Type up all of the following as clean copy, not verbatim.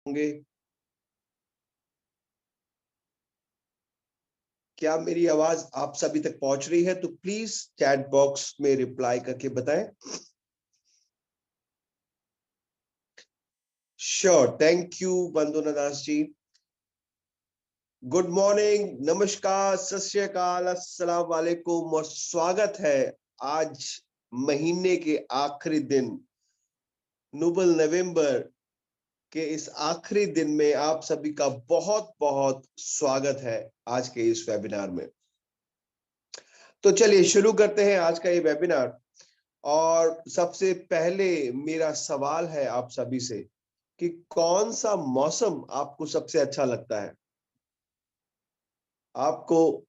होंगे। क्या मेरी आवाज आप सभी तक पहुंच रही है? तो प्लीज चैट बॉक्स में रिप्लाई करके बताएं। श्योर, थैंक यू बंदुना दास जी। गुड मॉर्निंग, नमस्कार, सत श्री अकाल, अस्सलाम वालेकुम और स्वागत है आज महीने के आखिरी दिन नोबल नवंबर के इस आखिरी दिन में आप सभी का बहुत बहुत स्वागत है आज के इस वेबिनार में। तो चलिए शुरू करते हैं आज का ये वेबिनार। और सबसे पहले मेरा सवाल है आप सभी से कि कौन सा मौसम आपको सबसे अच्छा लगता है? आपको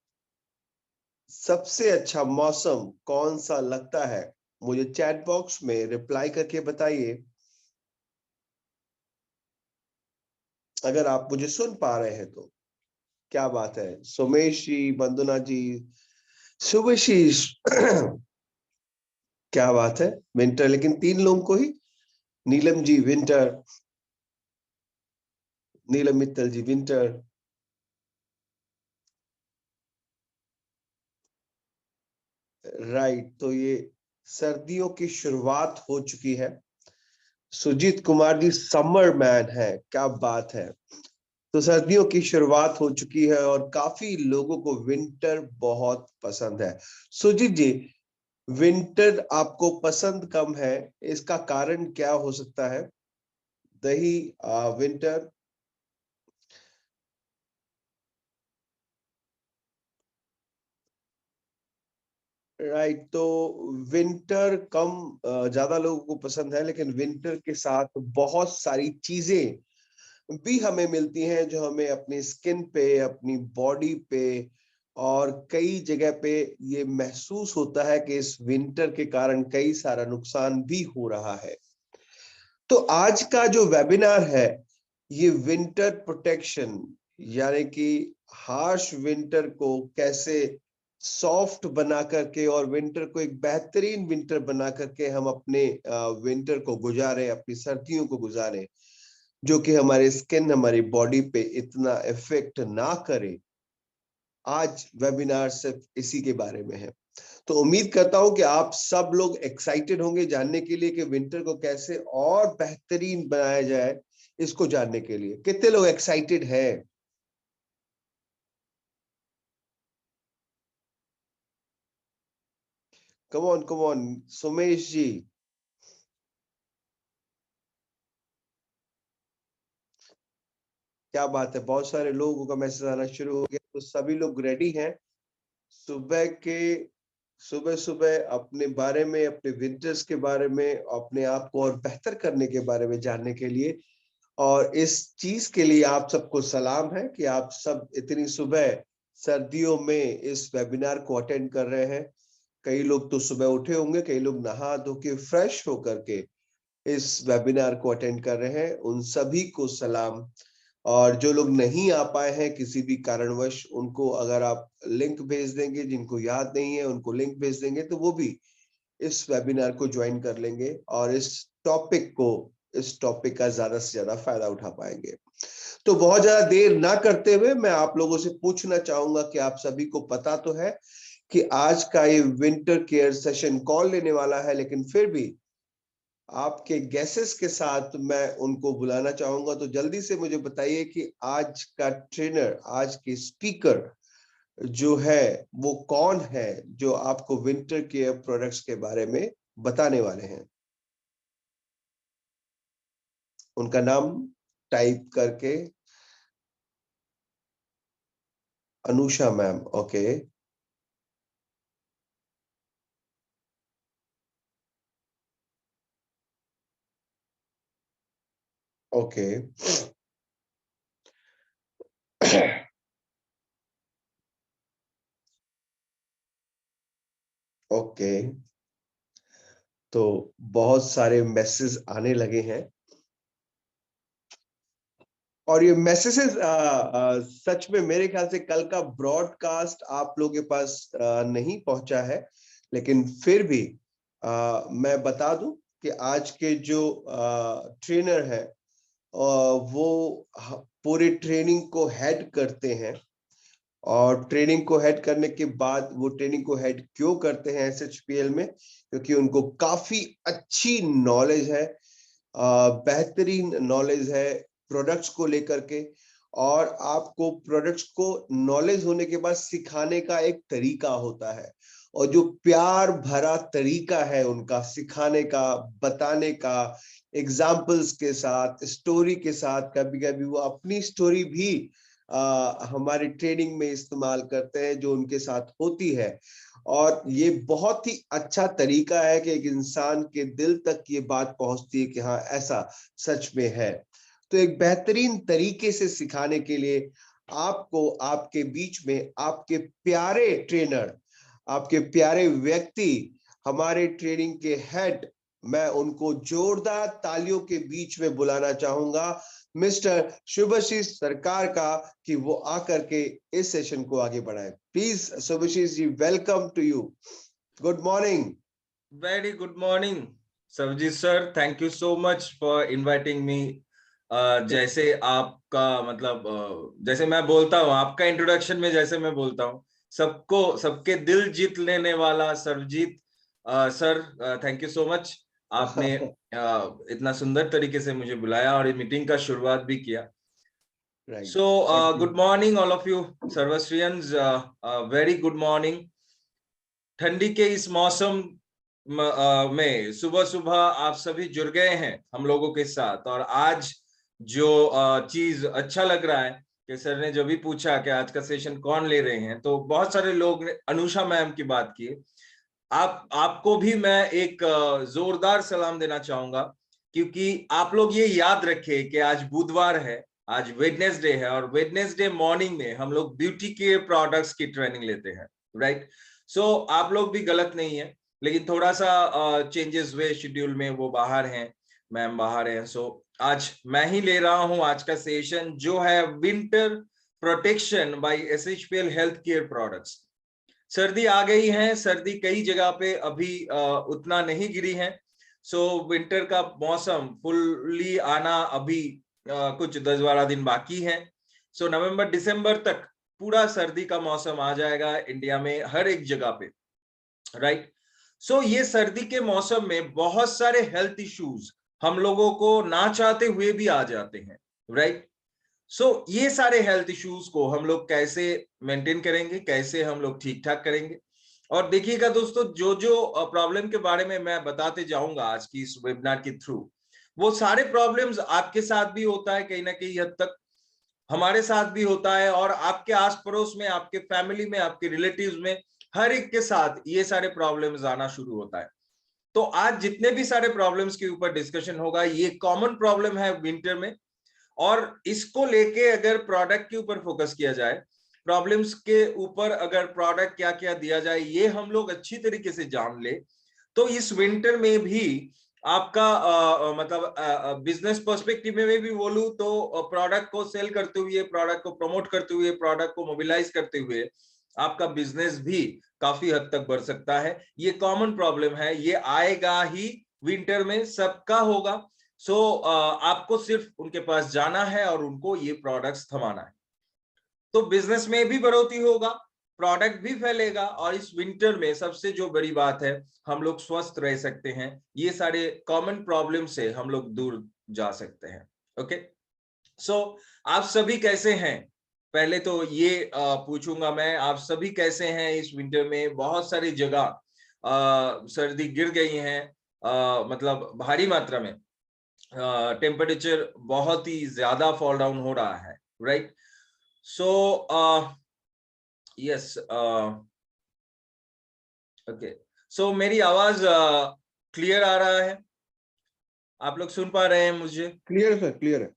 सबसे अच्छा मौसम कौन सा लगता है? मुझे चैट बॉक्स में रिप्लाई करके बताइए। अगर आप मुझे सुन पा रहे हैं तो क्या बात है। सोमेश जी, बंदुना जी, शुभशीष क्या बात है। विंटर, लेकिन 3 लोगों को ही। नीलम जी विंटर, नीलम मित्तल जी विंटर। राइट, तो ये सर्दियों की शुरुआत हो चुकी है। सुजीत कुमार जी समर मैन है, क्या बात है। तो सर्दियों की शुरुआत हो चुकी है और काफी लोगों को विंटर बहुत पसंद है। सुजीत जी, विंटर आपको पसंद कम है, इसका कारण क्या हो सकता है? दही विंटर। राइट, तो विंटर कम ज्यादा लोगों को पसंद है, लेकिन विंटर के साथ बहुत सारी चीजें भी हमें मिलती हैं जो हमें अपनी स्किन पे, अपनी बॉडी पे और कई जगह पे ये महसूस होता है कि इस विंटर के कारण कई सारा नुकसान भी हो रहा है। तो आज का जो वेबिनार है ये विंटर प्रोटेक्शन, यानी कि हार्श विंटर को कैसे सॉफ्ट बना करके और विंटर को एक बेहतरीन विंटर बना करके हम अपने विंटर को गुजारें, अपनी सर्दियों को गुजारें, जो कि हमारे स्किन, हमारी बॉडी पे इतना इफेक्ट ना करे। आज वेबिनार सिर्फ इसी के बारे में है। तो उम्मीद करता हूं कि आप सब लोग एक्साइटेड होंगे जानने के लिए कि विंटर को कैसे और बेहतरीन बनाया जाए। इसको जानने के लिए कितने लोग एक्साइटेड हैं? कम ऑन सुमेश जी। क्या बात है, बहुत सारे लोगों का मैसेज आना शुरू हो गया। तो सभी लोग रेडी हैं सुबह के सुबह सुबह अपने बारे में, अपने विंटर्स के बारे में, अपने आप को और बेहतर करने के बारे में जानने के लिए। और इस चीज के लिए आप सबको सलाम है कि आप सब इतनी सुबह सर्दियों में इस वेबिनार को अटेंड कर रहे हैं। कई लोग तो सुबह उठे होंगे, कई लोग नहा धो के फ्रेश होकर के इस वेबिनार को अटेंड कर रहे हैं, उन सभी को सलाम। और जो लोग नहीं आ पाए हैं किसी भी कारणवश, उनको अगर आप लिंक भेज देंगे, जिनको याद नहीं है उनको लिंक भेज देंगे, तो वो भी इस वेबिनार को ज्वाइन कर लेंगे और इस टॉपिक का ज्यादा से ज्यादा फायदा उठा पाएंगे। तो बहुत ज्यादा देर ना करते हुए मैं आप लोगों से पूछना चाहूंगा कि आप सभी को पता तो है कि आज का ये विंटर केयर सेशन कॉल लेने वाला है, लेकिन फिर भी आपके गैसेस के साथ मैं उनको बुलाना चाहूंगा। तो जल्दी से मुझे बताइए कि आज का ट्रेनर, आज के स्पीकर जो है वो कौन है जो आपको विंटर केयर प्रोडक्ट्स के बारे में बताने वाले हैं। उनका नाम टाइप करके। Anusha ma'am, okay. Okay. Okay, तो बहुत सारे मैसेज आने लगे हैं और ये मैसेजेस सच में मेरे ख्याल से कल का ब्रॉडकास्ट आप लोगों के पास नहीं पहुंचा है, लेकिन फिर भी मैं बता दूं कि आज के जो ट्रेनर है वो पूरे ट्रेनिंग को हेड करते हैं, और ट्रेनिंग को हेड करने के बाद वो ट्रेनिंग को हेड क्यों करते हैं SHPL में? क्योंकि उनको काफी अच्छी नॉलेज है, बेहतरीन नॉलेज है प्रोडक्ट्स को लेकर के, और आपको प्रोडक्ट्स को नॉलेज होने के बाद सिखाने का एक तरीका होता है, और जो प्यार भरा तरीका है उनका सिखाने का, बताने का, एग्जाम्पल्स के साथ, स्टोरी के साथ, कभी कभी वो अपनी स्टोरी भी हमारी ट्रेनिंग में इस्तेमाल करते हैं जो उनके साथ होती है। और ये बहुत ही अच्छा तरीका है कि एक इंसान के दिल तक ये बात पहुंचती है कि हाँ ऐसा सच में है। तो एक बेहतरीन तरीके से सिखाने के लिए आपको आपके बीच में आपके प्यारे ट्रेनर, आपके प्यारे व्यक्ति, हमारे ट्रेनिंग के हेड, मैं उनको जोरदार तालियों के बीच में बुलाना चाहूंगा मिस्टर शुभाशीष सरकार का, कि वो आकर के इस सेशन को आगे बढ़ाएं। Please Shubhashish ji, welcome to you. Good morning. Very good morning Sarbjit sir, thank you so much for inviting me. जैसे आपका मतलब जैसे मैं बोलता हूँ, आपका इंट्रोडक्शन में जैसे मैं बोलता हूँ, सबको सबके दिल जीत लेने वाला Sarvjeet sir, thank you so much. आपने इतना सुंदर तरीके से मुझे बुलाया और मीटिंग का शुरुआत भी किया। So good morning all of you सर्वश्रियंस, वेरी गुड मॉर्निंग। ठंडी के इस मौसम में सुबह सुबह आप सभी जुड़ गए हैं हम लोगों के साथ, और आज जो चीज अच्छा लग रहा है कि सर ने जब भी पूछा कि आज का सेशन कौन ले रहे हैं, तो बहुत सारे लोग ने अनुषा मैम की बात की। आपको भी मैं एक जोरदार सलाम देना चाहूंगा, क्योंकि आप लोग ये याद रखें कि आज बुधवार है, आज वेडनेसडे है, और वेडनेसडे मॉर्निंग में हम लोग ब्यूटी केयर प्रोडक्ट्स की ट्रेनिंग लेते हैं, राइट? सो आप लोग भी गलत नहीं है, लेकिन थोड़ा सा चेंजेस हुए शेड्यूल में, वो बाहर हैं, मैम बाहर हैं। सो आज मैं ही ले रहा हूं आज का सेशन, जो है winter protection bye SHPL health care products. सर्दी आ गई है, सर्दी कई जगह पे अभी उतना नहीं गिरी है। सो विंटर का मौसम फुल्ली आना अभी कुछ 10-12 दिन बाकी है। सो नवंबर दिसंबर तक पूरा सर्दी का मौसम आ जाएगा इंडिया में हर एक जगह पे, राइट? सो ये सर्दी के मौसम में बहुत सारे हेल्थ इश्यूज हम लोगों को ना चाहते हुए भी आ जाते हैं, राइट? सो ये सारे हेल्थ इश्यूज को हम लोग कैसे मेंटेन करेंगे, कैसे हम लोग ठीक ठाक करेंगे? और देखिएगा दोस्तों, जो जो प्रॉब्लम के बारे में मैं बताते जाऊंगा आज की इस वेबिनार के थ्रू, वो सारे प्रॉब्लम्स आपके साथ भी होता है, कहीं ना कहीं हद तक हमारे साथ भी होता है, और आपके आस पड़ोस में, आपके फैमिली में, आपके रिलेटिव्स में, हर एक के साथ ये सारे प्रॉब्लम्स आना शुरू होता है। तो आज जितने भी सारे प्रॉब्लम्स के ऊपर डिस्कशन होगा, ये कॉमन प्रॉब्लम है विंटर में, और इसको लेके अगर प्रोडक्ट के ऊपर फोकस किया जाए, प्रॉब्लम्स के ऊपर अगर प्रोडक्ट क्या क्या दिया जाए, ये हम लोग अच्छी तरीके से जान ले, तो इस विंटर में भी आपका मतलब बिजनेस पर्सपेक्टिव में भी बोलूं तो प्रोडक्ट को सेल करते हुए, प्रोडक्ट को प्रमोट करते हुए, प्रोडक्ट को मोबिलाइज करते हुए आपका बिजनेस भी काफी हद तक बढ़ सकता है। ये कॉमन प्रॉब्लम है, ये आएगा ही विंटर में, सबका होगा। सो आपको सिर्फ उनके पास जाना है और उनको ये प्रोडक्ट्स थमाना है, तो बिजनेस में भी बढ़ोतरी होगा, प्रोडक्ट भी फैलेगा, और इस विंटर में सबसे जो बड़ी बात है, हम लोग स्वस्थ रह सकते हैं, ये सारे कॉमन प्रॉब्लम से हम लोग दूर जा सकते हैं। ओके, सो आप सभी कैसे हैं? पहले तो ये पूछूंगा मैं, आप सभी कैसे हैं इस विंटर में? बहुत सारी जगह सर्दी गिर गई है, मतलब भारी मात्रा में टेम्परेचर बहुत ही ज्यादा फॉल डाउन हो रहा है, राइट? सो यस, ओके, सो मेरी आवाज क्लियर आ रहा है? आप लोग सुन पा रहे हैं मुझे? क्लियर सर, क्लियर है।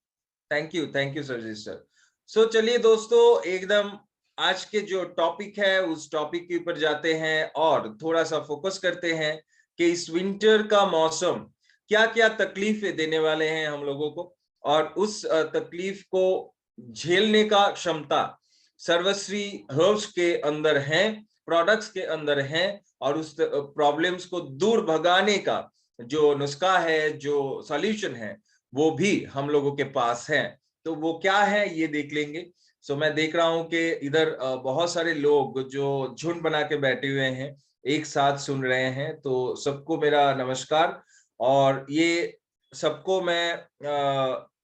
Thank you sir ji sir. So चलिए दोस्तों, एकदम आज के जो टॉपिक है उस टॉपिक के ऊपर जाते हैं, और थोड़ा सा फोकस करते हैं कि इस विंटर का मौसम क्या क्या तकलीफें देने वाले हैं हम लोगों को, और उस तकलीफ को झेलने का क्षमता सर्वश्री हर्ब्स के अंदर है, प्रोडक्ट्स के अंदर है, और उस प्रॉब्लम्स को दूर भगाने का जो नुस्खा है, जो सॉल्यूशन है, वो भी हम लोगों के पास है। तो वो क्या है ये देख लेंगे। सो मैं देख रहा हूं कि इधर बहुत सारे लोग जो झुंड बना के बैठे हुए हैं, एक साथ सुन रहे हैं, तो सबको मेरा नमस्कार। और ये सबको मैं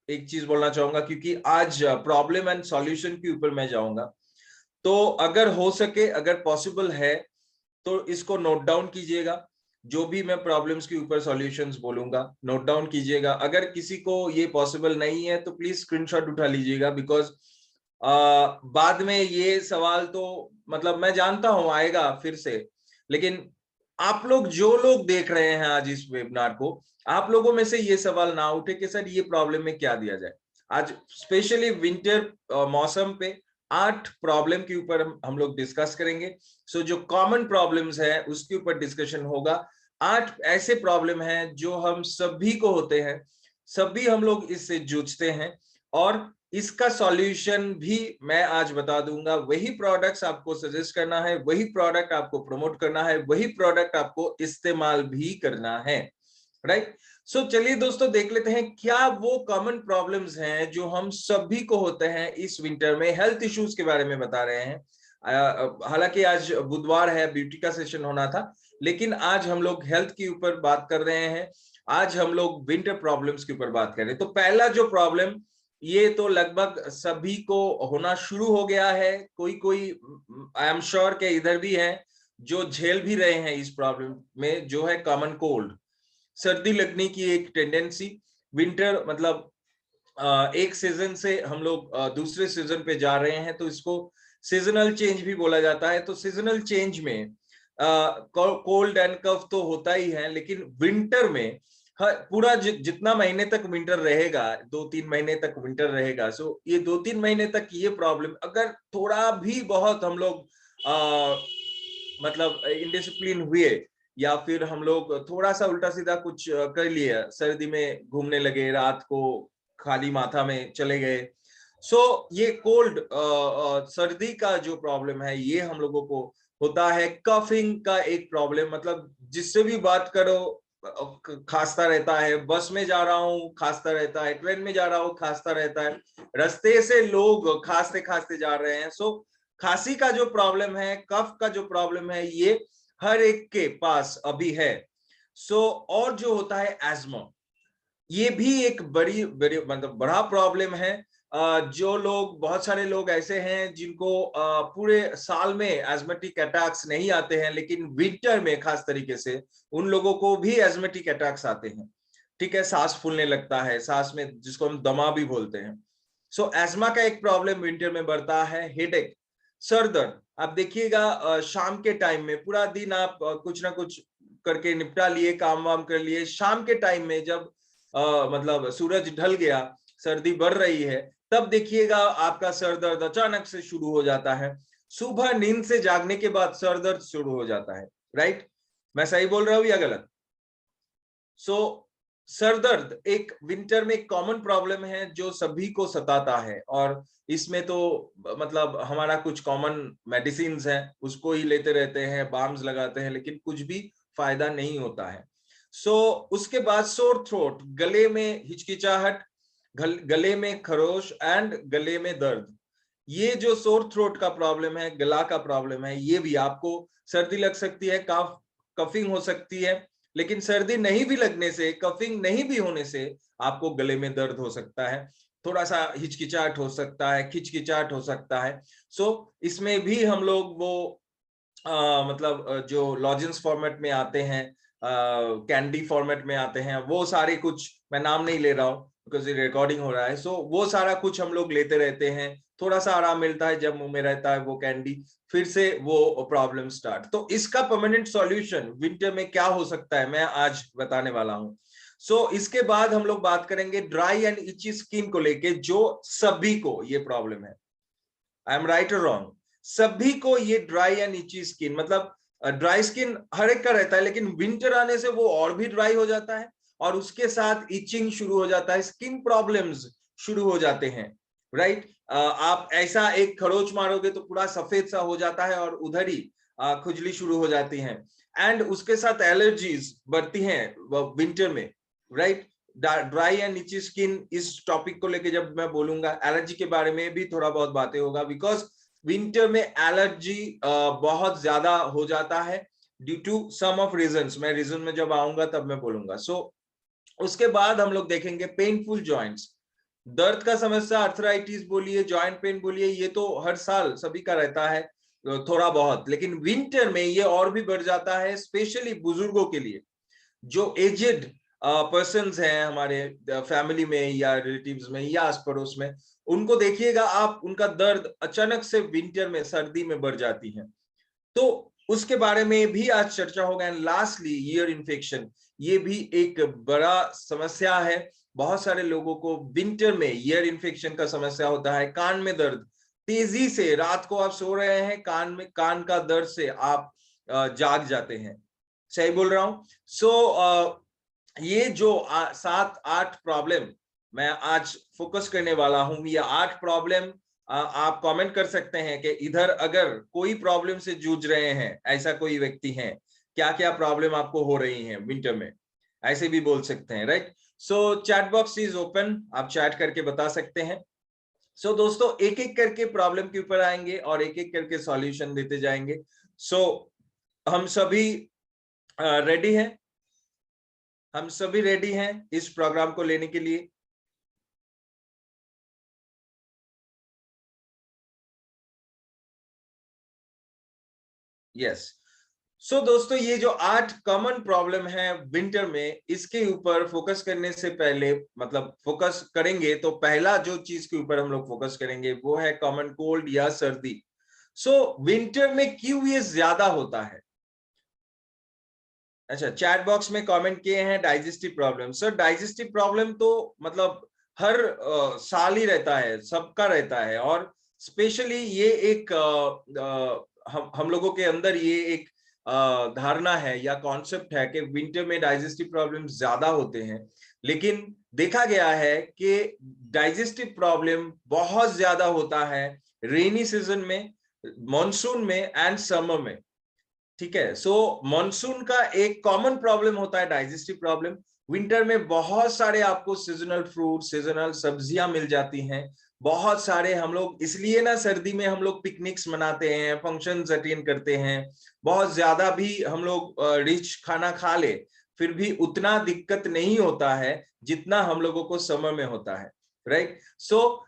एक चीज बोलना चाहूंगा, क्योंकि आज प्रॉब्लम एंड सॉल्यूशन के ऊपर मैं जाऊंगा। तो अगर हो सके, अगर पॉसिबल है तो इसको नोट डाउन कीजिएगा। जो भी मैं प्रॉब्लम्स के ऊपर सॉल्यूशंस बोलूंगा नोट डाउन कीजिएगा। अगर किसी को ये पॉसिबल नहीं है तो प्लीज स्क्रीनशॉट उठा लीजिएगा, बिकॉज बाद में ये सवाल तो मतलब मैं जानता हूं आएगा फिर से, लेकिन आप लोग जो लोग देख रहे हैं आज इस वेबिनार को, आप लोगों में से ये सवाल ना उठे कि सर ये प्रॉब्लम में क्या दिया जाए। आज स्पेशली विंटर मौसम पे 8 प्रॉब्लम के ऊपर हम लोग डिस्कस करेंगे। सो जो कॉमन प्रॉब्लम्स है उसके ऊपर डिस्कशन होगा। 8 ऐसे प्रॉब्लम हैं जो हम सभी को होते हैं, सभी हम लोग इससे जूझते हैं, और इसका सॉल्यूशन भी मैं आज बता दूंगा। वही प्रोडक्ट्स आपको सजेस्ट करना है, वही प्रोडक्ट आपको प्रमोट करना है, वही प्रोडक्ट आपको इस्तेमाल भी करना है, राइट। सो चलिए दोस्तों देख लेते हैं क्या वो कॉमन प्रॉब्लम्स हैं जो हम सभी को होते हैं इस विंटर में। हेल्थ इश्यूज के बारे में बता रहे हैं। हालांकि आज बुधवार है, ब्यूटी का सेशन होना था, लेकिन आज हम लोग हेल्थ के ऊपर बात कर रहे हैं। आज हम लोग विंटर प्रॉब्लम्स के ऊपर बात कर रहे हैं। तो पहला जो प्रॉब्लम, ये तो लगभग सभी को होना शुरू हो गया है। कोई कोई आई एम श्योर के इधर भी है जो झेल भी रहे हैं इस प्रॉब्लम में, जो है कॉमन कोल्ड, सर्दी लगने की एक टेंडेंसी। विंटर मतलब एक सीजन से हम लोग दूसरे सीजन पे जा रहे हैं, तो इसको सीजनल चेंज भी बोला जाता है। तो सीजनल चेंज में कोल्ड एंड कफ तो होता ही है, लेकिन विंटर में पूरा जितना महीने तक विंटर रहेगा, 2-3 महीने तक विंटर रहेगा, सो ये 2-3 महीने तक ये प्रॉब्लम अगर थोड़ा भी बहुत हम लोग मतलब इनडिसिप्लिन हुए, या फिर हम लोग थोड़ा सा उल्टा सीधा कुछ कर लिए, सर्दी में घूमने लगे, रात को खाली माथा में चले गए, सो ये कोल्ड सर्दी का जो प्रॉब्लम है ये हम लोगों को होता है। कफिंग का एक प्रॉब्लम, मतलब जिससे भी बात करो खांसता रहता है। बस में जा रहा हूँ खांसता रहता है, ट्रेन में जा रहा हूँ खांसता रहता है, रास्ते से लोग खांसते खांसते जा रहे हैं। सो खांसी का जो प्रॉब्लम है, कफ का जो प्रॉब्लम है, ये हर एक के पास अभी है। सो और जो होता है एस्मा, ये भी एक बड़ी बड़ी मतलब बड़ा प्रॉब्लम है। जो लोग, बहुत सारे लोग ऐसे हैं जिनको पूरे साल में एस्मेटिक अटैक्स नहीं आते हैं, लेकिन विंटर में खास तरीके से उन लोगों को भी एस्मेटिक अटैक्स आते हैं। ठीक है, सांस फूलने लगता है, सांस में, जिसको हम दमा भी बोलते हैं। सो एस्मा का एक प्रॉब्लम विंटर में बढ़ता है। हेडेक, सर दर्द। आप देखिएगा शाम के टाइम में पूरा दिन आप कुछ ना कुछ करके निपटा लिए, काम वाम कर लिए, शाम के टाइम में जब मतलब सूरज ढल गया, सर्दी बढ़ रही है, तब देखिएगा आपका सर दर्द अचानक से शुरू हो जाता है। सुबह नींद से जागने के बाद सर दर्द शुरू हो जाता है, राइट। मैं सही बोल रहा हूं या गलत? सो सर दर्द एक विंटर में कॉमन प्रॉब्लम है जो सभी को सताता है, और इसमें तो मतलब हमारा कुछ कॉमन मेडिसिन है, उसको ही लेते रहते हैं, बाम्स लगाते हैं, लेकिन कुछ भी फायदा नहीं होता है। सो उसके बाद सोर थ्रोट, गले में हिचकिचाहट, गले में खरोश एंड गले में दर्द। ये जो सोर थ्रोट का प्रॉब्लम है, गला का प्रॉब्लम है, ये भी आपको सर्दी लग सकती है, कफिंग हो सकती है, लेकिन सर्दी नहीं भी लगने से, कफिंग नहीं भी होने से आपको गले में दर्द हो सकता है, थोड़ा सा हिचकिचाहट हो सकता है, खिचकिचाहट हो सकता है। सो इसमें भी हम लोग वो मतलब जो लॉजेंस फॉर्मेट में आते हैं, कैंडी फॉर्मेट में आते हैं, वो सारे कुछ, मैं नाम नहीं ले रहा हूँ बिकॉज ये रिकॉर्डिंग हो रहा है, सो वो सारा कुछ हम लोग लेते रहते हैं। थोड़ा सा आराम मिलता है जब मुंह में रहता है वो कैंडी, फिर से वो प्रॉब्लम स्टार्ट। तो इसका परमानेंट सॉल्यूशन विंटर में क्या हो सकता है, मैं आज बताने वाला हूं। सो इसके बाद हम लोग बात करेंगे ड्राई एंड इची स्किन को लेके, जो सभी को ये प्रॉब्लम है। आई एम राइट और रॉन्ग? सभी को ये ड्राई एंड इची स्किन, मतलब ड्राई स्किन हर एक का रहता है, लेकिन विंटर आने से वो और भी ड्राई हो जाता है, और उसके साथ इचिंग शुरू हो जाता है, स्किन प्रॉब्लम्स शुरू हो जाते हैं, राइट। आप ऐसा एक खरोच मारोगे तो पूरा सफेद सा हो जाता है, और उधर ही खुजली शुरू हो जाती है, एंड उसके साथ एलर्जीज बढ़ती हैं विंटर में, राइट। ड्राई एंड इची स्किन, इस टॉपिक को लेके जब मैं बोलूंगा, एलर्जी के बारे में भी थोड़ा बहुत बातें होगा, बिकॉज विंटर में एलर्जी बहुत ज्यादा हो जाता है due to some of reasons. मैं रीजन में जब आऊंगा तब मैं बोलूंगा। सो उसके बाद हम लोग देखेंगे पेनफुल जॉइंट्स, दर्द का समस्या, अर्थराइटिस बोलिए, जॉइंट पेन बोलिए, ये तो हर साल सभी का रहता है थोड़ा बहुत, लेकिन विंटर में ये और भी बढ़ जाता है, स्पेशली बुजुर्गों के लिए, जो एजेड पर्सन्स हैं हमारे फैमिली में या रिलेटिव्स में या आस पड़ोस में, उनको देखिएगा आप, उनका दर्द अचानक से विंटर में, सर्दी में बढ़ जाती है। तो उसके बारे में भी आज चर्चा होगा। एंड लास्टली ईयर इन्फेक्शन, ये भी एक बड़ा समस्या है। बहुत सारे लोगों को विंटर में ईयर इन्फेक्शन का समस्या होता है। कान में दर्द, तेजी से रात को आप सो रहे हैं, कान का दर्द से आप जाग जाते हैं। सही बोल रहा हूं? सो ये जो 7-8 प्रॉब्लम मैं आज फोकस करने वाला हूं, या 8 प्रॉब्लम आप कमेंट कर सकते हैं कि इधर अगर कोई प्रॉब्लम से जूझ रहे हैं, ऐसा कोई व्यक्ति है, क्या क्या प्रॉब्लम आपको हो रही है विंटर में, ऐसे भी बोल सकते हैं, right? So chat box is open, आप चैट करके बता सकते हैं। सो दोस्तों, एक एक करके प्रॉब्लम के ऊपर आएंगे और एक एक करके सॉल्यूशन देते जाएंगे। सो हम सभी रेडी हैं, हम सभी रेडी हैं इस प्रोग्राम को लेने के लिए। यस। सो दोस्तों, ये जो 8 कॉमन प्रॉब्लम है विंटर में, इसके ऊपर फोकस करने से पहले, मतलब फोकस करेंगे तो पहला जो चीज के ऊपर हम लोग फोकस करेंगे वो है कॉमन कोल्ड या सर्दी। सो विंटर में क्यों ये ज्यादा होता है? अच्छा, चैट बॉक्स में कमेंट किए हैं digestive problem. Sir digestive problem तो मतलब हर साल ही रहता है, सबका रहता है, और स्पेशली ये एक हम लोगों के अंदर ये एक धारणा है या कॉन्सेप्ट है कि विंटर में डाइजेस्टिव प्रॉब्लम ज्यादा होते हैं, लेकिन देखा गया है कि डाइजेस्टिव प्रॉब्लम बहुत ज्यादा होता है रेनी सीजन में, मॉनसून में एंड समर में। ठीक है, सो मॉनसून का एक कॉमन प्रॉब्लम होता है डाइजेस्टिव प्रॉब्लम। विंटर में बहुत सारे आपको सीजनल फ्रूट, सीजनल सब्जियां मिल जाती हैं, बहुत सारे। हम लोग इसलिए ना सर्दी में हम लोग पिकनिक्स मनाते हैं, फंक्शंस अटेंड करते हैं, बहुत ज्यादा भी हम लोग रिच खाना खा ले, फिर भी उतना दिक्कत नहीं होता है जितना हम लोगों को समर में होता है, राइट? सो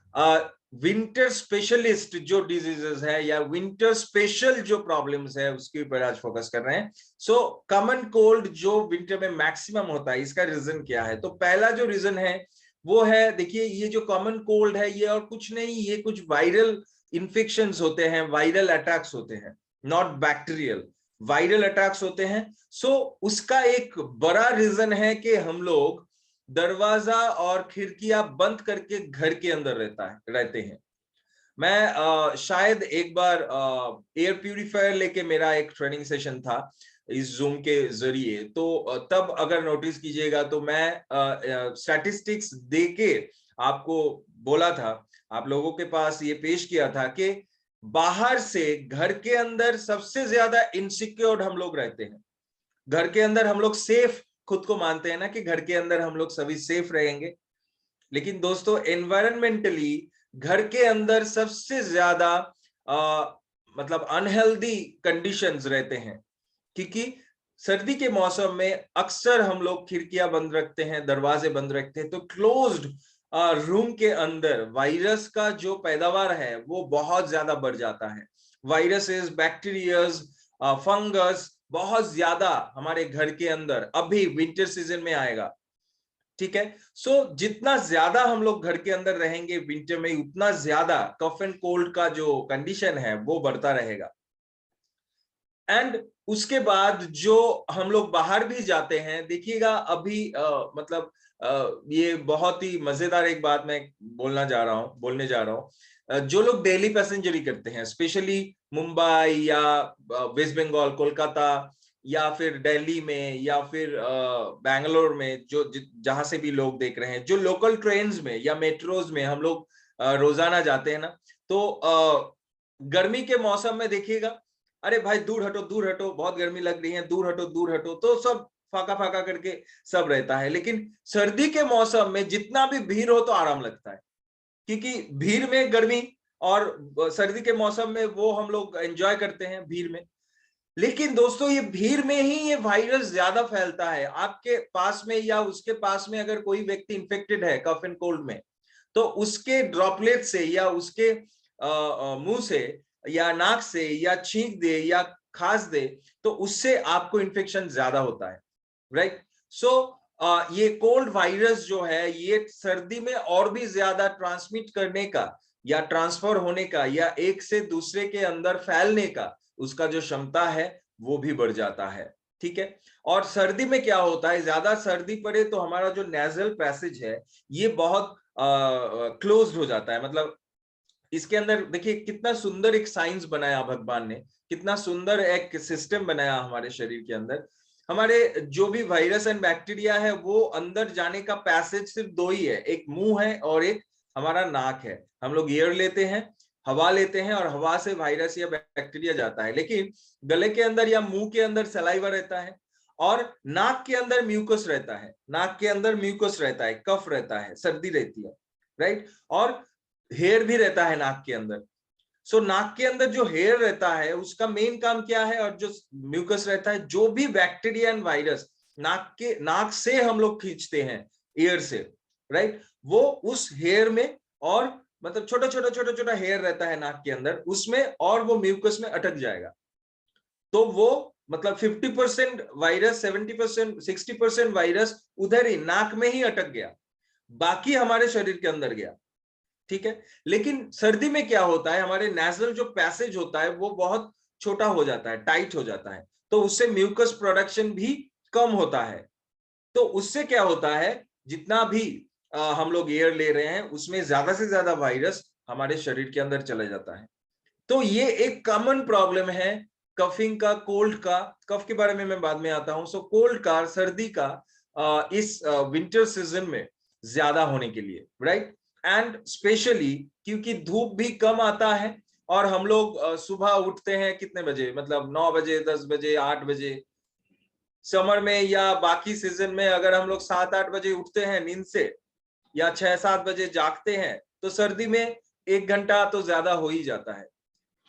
विंटर स्पेशलिस्ट जो डिजीजेस है या विंटर स्पेशल जो प्रॉब्लम्स है उसके ऊपर आज फोकस कर रहे हैं। सो कॉमन कोल्ड जो विंटर में मैक्सिमम होता है, इसका रीजन क्या है? तो पहला जो रीजन है वो है, देखिए, ये जो कॉमन कोल्ड है ये और कुछ नहीं, ये कुछ वायरल इन्फेक्शंस होते हैं, वायरल अटैक्स होते हैं, नॉट बैक्टीरियल, वायरल अटैक्स होते हैं। सो उसका एक बड़ा रीजन है कि हम लोग दरवाजा और खिड़कियां बंद करके घर के अंदर रहते हैं। मैं शायद एक बार एयर प्यूरिफायर लेके मेरा एक ट्रेनिंग सेशन था इस जूम के जरिए, तो तब अगर नोटिस कीजिएगा तो मैं स्टैटिस्टिक्स देके आपको बोला था, आप लोगों के पास ये पेश किया था कि बाहर से घर के अंदर सबसे ज्यादा इनसिक्योर्ड हम लोग रहते हैं। घर के अंदर हम लोग सेफ खुद को मानते हैं ना, कि घर के अंदर हम लोग सभी सेफ रहेंगे, लेकिन दोस्तों एनवायरमेंटली घर के अंदर सबसे ज्यादा मतलब अनहेल्दी कंडीशंस रहते हैं, क्योंकि सर्दी के मौसम में अक्सर हम लोग खिड़कियां बंद रखते हैं, दरवाजे बंद रखते हैं, तो क्लोज्ड रूम के अंदर वायरस का जो पैदावार है वो बहुत ज्यादा बढ़ जाता है। वायरसेस, बैक्टीरियाज, फंगस बहुत ज्यादा हमारे घर के अंदर अभी विंटर सीजन में आएगा। ठीक है, सो जितना ज्यादा हम लोग घर के अंदर रहेंगे विंटर में, उतना ज्यादा कफ एंड कोल्ड का जो कंडीशन है वो बढ़ता रहेगा। एंड उसके बाद जो हम लोग बाहर भी जाते हैं, देखिएगा अभी मतलब ये बहुत ही मजेदार एक बात मैं बोलने जा रहा हूँ। जो लोग डेली पैसेंजरी करते हैं, स्पेशली मुंबई या वेस्ट बंगाल, कोलकाता या फिर दिल्ली में या फिर बैंगलोर में, जो जहां से भी लोग देख रहे हैं, जो लोकल ट्रेन्स में या मेट्रोज में हम लोग रोजाना जाते हैं ना, तो गर्मी के मौसम में देखिएगा, अरे भाई दूर हटो, बहुत गर्मी लग रही है, दूर हटो, तो सब फाका फाका करके सब रहता है। लेकिन सर्दी के मौसम में जितना भी भीड़ हो तो आराम लगता है, क्योंकि भीड़ में गर्मी, और सर्दी के मौसम में वो हम लोग एंजॉय करते हैं भीड़ में। लेकिन दोस्तों ये भीड़ में ही ये वायरस ज्यादा फैलता है। आपके पास में या उसके पास में अगर कोई व्यक्ति इन्फेक्टेड है कफ एंड कोल्ड में, तो उसके ड्रॉपलेट से या उसके मुंह से या नाक से या छींक दे या खांस दे, तो उससे आपको इन्फेक्शन ज्यादा होता है, राइट। सो ये कोल्ड वायरस जो है ये सर्दी में और भी ज्यादा ट्रांसमिट करने का या ट्रांसफर होने का या एक से दूसरे के अंदर फैलने का उसका जो क्षमता है वो भी बढ़ जाता है, ठीक है। और सर्दी में क्या होता है, ज्यादा सर्दी पड़े तो हमारा जो नेजल पैसेज है ये बहुत क्लोज्ड हो जाता है। मतलब इसके अंदर देखिए कितना सुंदर एक साइंस बनाया भगवान ने, कितना सुंदर एक सिस्टम बनाया हमारे शरीर के अंदर। हमारे जो भी वायरस एंड बैक्टीरिया है वो अंदर जाने का पैसेज सिर्फ दो ही है, एक मुंह है और एक हमारा नाक है। हम लोग एयर लेते हैं, हवा लेते हैं, और हवा से वायरस या बैक्टीरिया जाता है। लेकिन गले के अंदर या मुंह के अंदर सलाइवा रहता है, और नाक के अंदर म्यूकस रहता है, नाक के अंदर म्यूकस रहता है, कफ रहता है, सर्दी रहती है, राइट। और हेयर भी रहता है नाक के अंदर। सो नाक के अंदर जो हेयर रहता है उसका मेन काम क्या है, और जो म्यूकस रहता है, जो भी बैक्टीरिया एंड वायरस नाक से हम लोग खींचते हैं एयर से, राइट, वो उस हेयर में, और मतलब छोटा छोटा छोटा छोटा हेयर रहता है नाक के अंदर उसमें, और वो म्यूकस में अटक जाएगा। तो वो मतलब 50% वायरस, 70%, 60% वायरस उधर ही नाक में ही अटक गया, बाकी हमारे शरीर के अंदर गया, ठीक है। लेकिन सर्दी में क्या होता है, हमारे नेजल जो पैसेज होता है वो बहुत छोटा हो जाता है, टाइट हो जाता है, तो उससे म्यूकस प्रोडक्शन भी कम होता है। तो उससे क्या होता है, जितना भी हम लोग एयर ले रहे हैं उसमें ज्यादा से ज्यादा वायरस हमारे शरीर के अंदर चला जाता है। तो ये एक कॉमन प्रॉब्लम है कफिंग का, कोल्ड का। कफ के बारे में मैं बाद में आता हूं। सो कोल्ड का, सर्दी का इस विंटर सीजन में ज्यादा होने के लिए, राइट। एंड स्पेशली क्योंकि धूप भी कम आता है, और हम लोग सुबह उठते हैं कितने बजे, मतलब 9 बजे, 10 बजे, 8 बजे। समर में या बाकी सीजन में अगर हम लोग 7-8 बजे उठते हैं नींद से, या 6-7 बजे जागते हैं, तो सर्दी में 1 घंटा तो ज्यादा हो ही जाता है।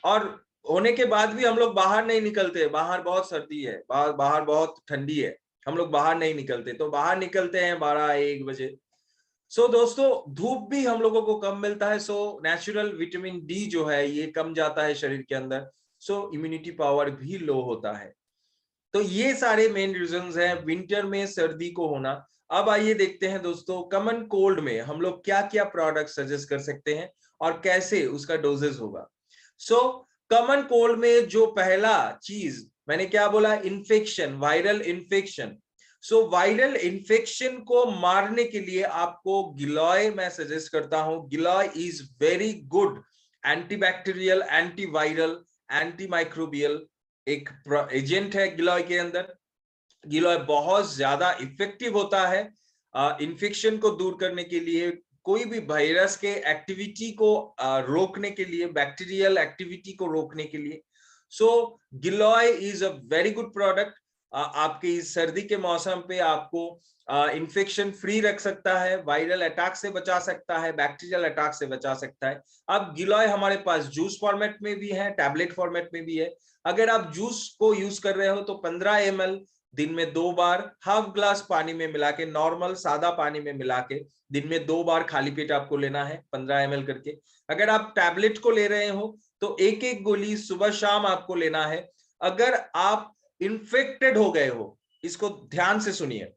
और होने के बाद भी हम लोग बाहर नहीं निकलते, बाहर बहुत सर्दी है, बाहर बहुत ठंडी है, हम लोग बाहर नहीं निकलते, तो बाहर निकलते हैं 12-1 बजे। सो दोस्तों धूप भी हम लोगों को कम मिलता है, सो नेचुरल विटामिन डी जो है ये कम जाता है शरीर के अंदर, सो इम्यूनिटी पावर भी लो होता है। तो ये सारे मेन रीजंस हैं विंटर में सर्दी को होना। अब आइए देखते हैं दोस्तों, कॉमन कोल्ड में हम लोग क्या क्या प्रोडक्ट सजेस्ट कर सकते हैं और कैसे उसका डोजेस होगा। सो कॉमन कोल्ड में जो पहला चीज मैंने क्या बोला, infection, viral infection. So viral infection को मारने के लिए आपको गिलॉय मैं सजेस्ट करता हूं। Giloy is very good antibacterial, antiviral, antimicrobial एक एजेंट है गिलॉय के अंदर। गिलॉय बहुत ज्यादा इफेक्टिव होता है इन्फेक्शन को दूर करने के लिए, कोई भी वायरस के एक्टिविटी को रोकने के लिए, बैक्टीरियल एक्टिविटी को रोकने के लिए। So giloy is a very good product. आपके इस सर्दी के मौसम पे आपको इन्फेक्शन फ्री रख सकता है, वायरल अटैक से बचा सकता है, बैक्टीरियल अटैक से बचा सकता है। अब गिलॉय हमारे पास जूस फॉर्मेट में भी है, टैबलेट फॉर्मेट में भी है। अगर आप जूस को यूज कर रहे हो तो 15 ml दिन में 2 बार, हाफ ग्लास पानी में मिला के, नॉर्मल सादा पानी में मिला के दिन में 2 बार खाली पेट आपको लेना है, 15 ml करके। अगर आप टैबलेट को ले रहे हो तो एक एक गोली सुबह शाम आपको लेना है। अगर आप इन्फेक्टेड हो गए हो, इसको ध्यान से सुनिए,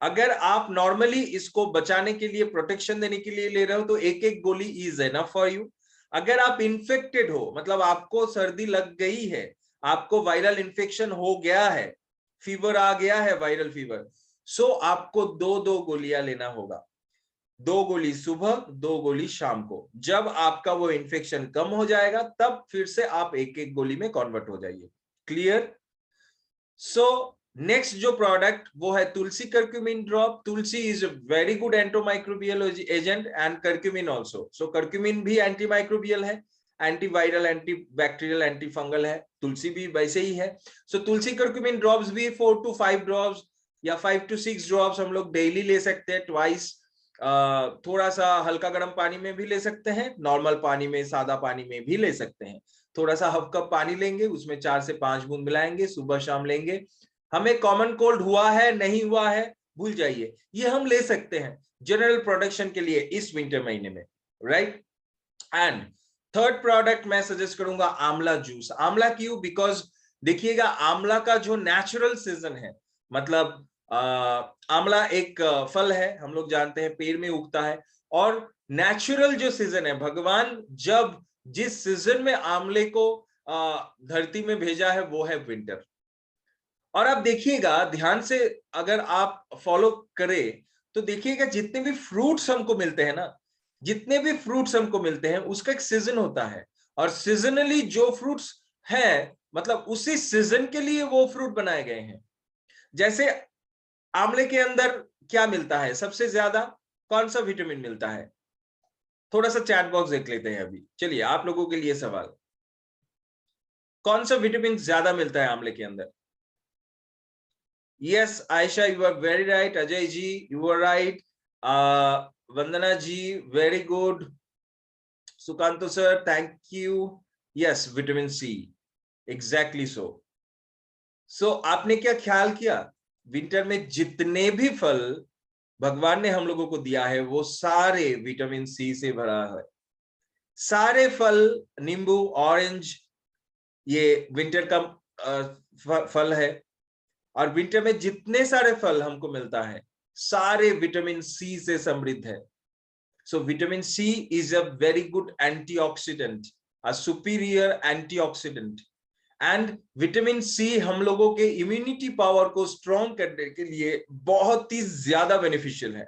अगर आप नॉर्मली इसको बचाने के लिए, प्रोटेक्शन देने के लिए ले रहे हो तो एक एक गोली इज एनफ फॉर यू। अगर आप इन्फेक्टेड हो, मतलब आपको सर्दी लग गई है, आपको वायरल इन्फेक्शन हो गया है, फीवर आ गया है, वायरल फीवर, सो आपको 2-2 गोलियां लेना होगा। 2 गोली सुबह, 2 गोली शाम को। जब आपका वो इन्फेक्शन कम हो जाएगा तब फिर से आप एक एक गोली में कन्वर्ट हो जाइए। क्लियर? सो नेक्स्ट जो प्रोडक्ट वो है tulsi curcumin drop. Tulsi is a very good antimicrobial agent and curcumin also. So curcumin भी एंटीमाइक्रोबियल है, एंटीवायरल, एंटीबैक्टीरियल, एंटीफंगल है। तुलसी भी वैसे ही है। सो तुलसी कर्क्यूमिन ड्रॉप्स भी 4 to 5 ड्रॉप्स या 5 to 6 ड्रॉप्स हम लोग डेली ले सकते हैं, ट्वाइस। थोड़ा सा हल्का गर्म पानी में भी ले सकते हैं, नॉर्मल पानी में, सादा पानी में भी ले सकते हैं। थोड़ा सा हाफ कप पानी लेंगे, उसमें 4 से 5 बूंद मिलाएंगे, सुबह शाम लेंगे। हमें कॉमन कोल्ड हुआ है नहीं हुआ है भूल जाइए, ये हम ले सकते हैं जनरल प्रोटेक्शन के लिए इस विंटर महीने में, राइट। एंड थर्ड प्रोडक्ट मैं सजेस्ट करूंगा आंवला जूस। आंवला क्यों? बिकॉज देखिएगा, आंवला का जो नेचुरल सीजन है, मतलब आंवला एक फल है, हम लोग जानते हैं पेड़ में उगता है, और नेचुरल जो सीजन है, भगवान जब जिस सीजन में आंवले को धरती में भेजा है वो है विंटर। और आप देखिएगा ध्यान से, अगर आप फॉलो करें तो देखिएगा जितने भी फ्रूट्स हमको मिलते हैं ना, जितने भी फ्रूट्स हमको मिलते हैं उसका एक सीजन होता है, और सीजनली जो फ्रूट्स है, मतलब उसी सीजन के लिए वो फ्रूट बनाए गए हैं। जैसे आंवले के अंदर क्या मिलता है सबसे ज्यादा, कौन सा विटामिन मिलता है? थोड़ा सा चैट बॉक्स देख लेते हैं अभी, चलिए आप लोगों के लिए सवाल, कौन सा विटामिन ज्यादा मिलता है आंवले के अंदर? Yes, Aisha, you are very right. Ajay ji, you are right. Vandana ji, very good. Sukanto sir, thank you. Yes, vitamin C. Exactly so. So, आपने क्या ख्याल किया? विंटर में जितने भी फल भगवान ने हम लोगों को दिया है वो सारे विटामिन सी से भरा है। सारे फल, नींबू, ऑरेंज, ये विंटर का फल है, और विंटर में जितने सारे फल हमको मिलता है सारे विटामिन सी से समृद्ध है। So vitamin C is a very good antioxidant, a superior antioxidant. And vitamin C हम लोगों के इम्यूनिटी पावर को स्ट्रॉन्ग करने के लिए बहुत ही ज्यादा बेनिफिशियल है।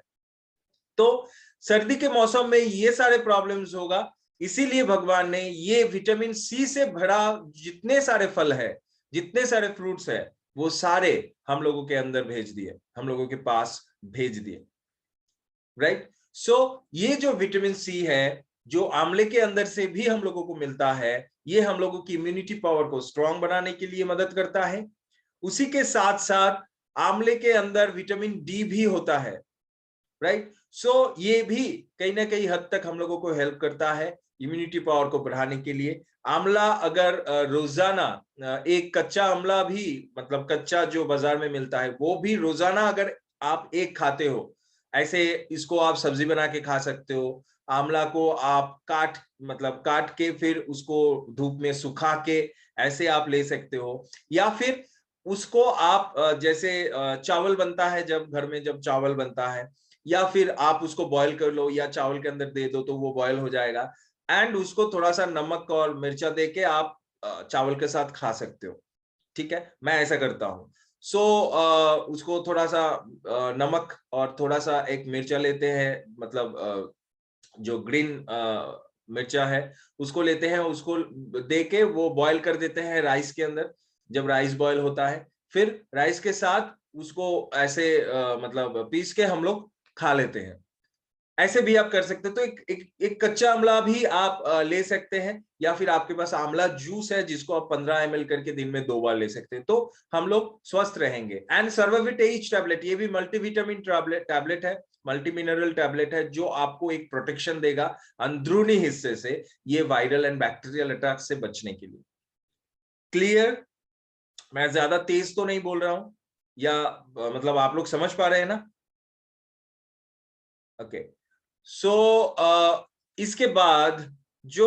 तो सर्दी के मौसम में ये सारे प्रॉब्लम्स होगा, इसीलिए भगवान ने ये विटामिन सी से भरा जितने सारे फल है, जितने सारे फ्रूट्स है, वो सारे हम लोगों के अंदर भेज दिए, हम लोगों के पास भेज दिए, राइट। सो ये जो विटामिन सी है, जो आंवले के अंदर से भी हम लोगों को मिलता है, ये हम लोगों की इम्यूनिटी पावर को स्ट्रॉन्ग बनाने के लिए मदद करता है। उसी के साथ साथ आंवले के अंदर विटामिन डी भी होता है, राइट। सो ये भी कहीं ना कहीं हद तक हम लोगों को हेल्प करता है इम्यूनिटी पावर को बढ़ाने के लिए। आंवला अगर रोजाना एक कच्चा आंवला भी, मतलब कच्चा जो बाजार में मिलता है वो भी रोजाना अगर आप एक खाते हो, ऐसे इसको आप सब्जी बना के खा सकते हो। आंवला को आप काट के फिर उसको धूप में सुखा के ऐसे आप ले सकते हो, या फिर उसको आप जैसे चावल बनता है, जब घर में जब चावल बनता है, या फिर आप उसको बॉईल कर लो या चावल के अंदर दे दो तो वो बॉईल हो जाएगा, एंड उसको थोड़ा सा नमक और मिर्चा दे के आप चावल के साथ खा सकते हो। ठीक है, मैं ऐसा करता हूँ। सो उसको थोड़ा सा नमक और थोड़ा सा एक मिर्चा लेते हैं, मतलब जो ग्रीन मिर्चा है उसको लेते हैं, उसको दे के वो बॉईल कर देते हैं राइस के अंदर। जब राइस बॉईल होता है फिर राइस के साथ उसको ऐसे मतलब पीस के हम लोग खा लेते हैं। ऐसे भी आप कर सकते हैं। तो एक कच्चा आंवला भी आप ले सकते हैं, या फिर आपके पास आंवला जूस है जिसको आप 15 ml करके दिन में 2 बार ले सकते हैं, तो हम लोग स्वस्थ रहेंगे। एंड सर्वाविट एच टैबलेट, ये भी मल्टीविटामिन टैबलेट है, मल्टी मिनरल टैबलेट है, जो आपको एक प्रोटेक्शन देगा अंदरूनी हिस्से से, ये वायरल एंड बैक्टीरियल अटैक से बचने के लिए। क्लियर? मैं ज्यादा तेज तो नहीं बोल रहा हूं, या मतलब आप लोग समझ पा रहे हैं ना? ओके। सो इसके बाद जो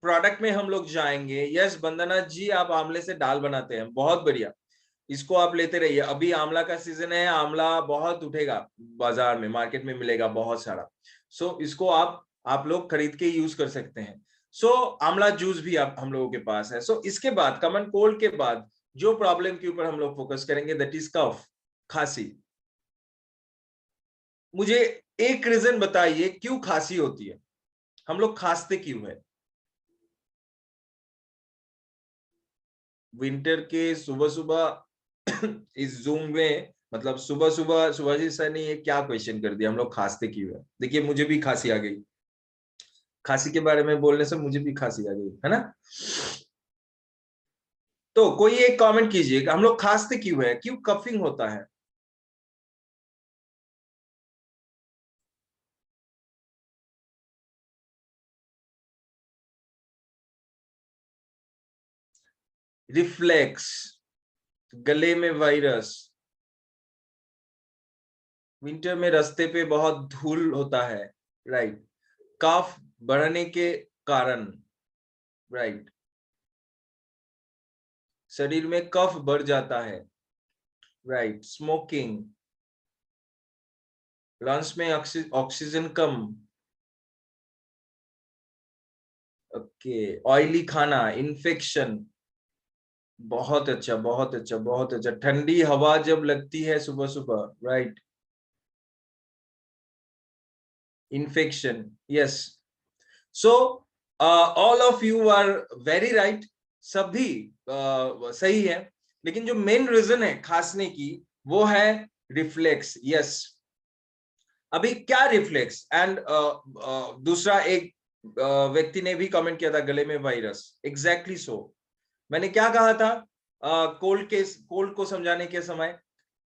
प्रोडक्ट में हम लोग जाएंगे, यस वंदना जी, आप आंवले से दाल बनाते हैं, बहुत बढ़िया, इसको आप लेते रहिए। अभी आंवला का सीजन है, आंवला बहुत उठेगा बाजार में, मार्केट में मिलेगा बहुत सारा। सो इसको आप लोग खरीद के यूज कर सकते हैं। सो आंवला जूस भी हम लोगों के पास है। सो इसके बाद कॉमन कोल्ड के बाद जो प्रॉब्लम के ऊपर हम लोग फोकस करेंगे, दैट इज कफ, खांसी। मुझे एक रीजन बताइए क्यों खांसी होती है, हम लोग खांसते क्यों है? विंटर के सुबह सुबह इस जूम में, मतलब सुबह सुबह शिवाजी सर ने ये क्या क्वेश्चन कर दिया, हम लोग खांसते क्यों है? देखिए मुझे भी खांसी आ गई, खांसी के बारे में बोलने से मुझे भी खांसी आ गई है ना। तो कोई एक कमेंट कीजिए, हम लोग खांसते क्यों है, क्यों कफिंग होता है? रिफ्लेक्स, गले में वायरस, विंटर में रास्ते पे बहुत धूल होता है, राइट, कफ बढ़ने के कारण, राइट, शरीर में कफ बढ़ जाता है, राइट, स्मोकिंग, लंग्स में ऑक्सीजन कम, ओके, ऑयली खाना, इन्फेक्शन, बहुत अच्छा बहुत अच्छा बहुत अच्छा, ठंडी हवा जब लगती है सुबह सुबह, right, infection, yes. So all of you are very right, सभी सही है, लेकिन जो मेन रीजन है खांसने की वो है रिफ्लेक्स, यस। अभी क्या रिफ्लेक्स, एंड दूसरा एक व्यक्ति ने भी कमेंट किया था गले में वायरस, एग्जैक्टली सो। मैंने क्या कहा था कोल्ड को समझाने के समय,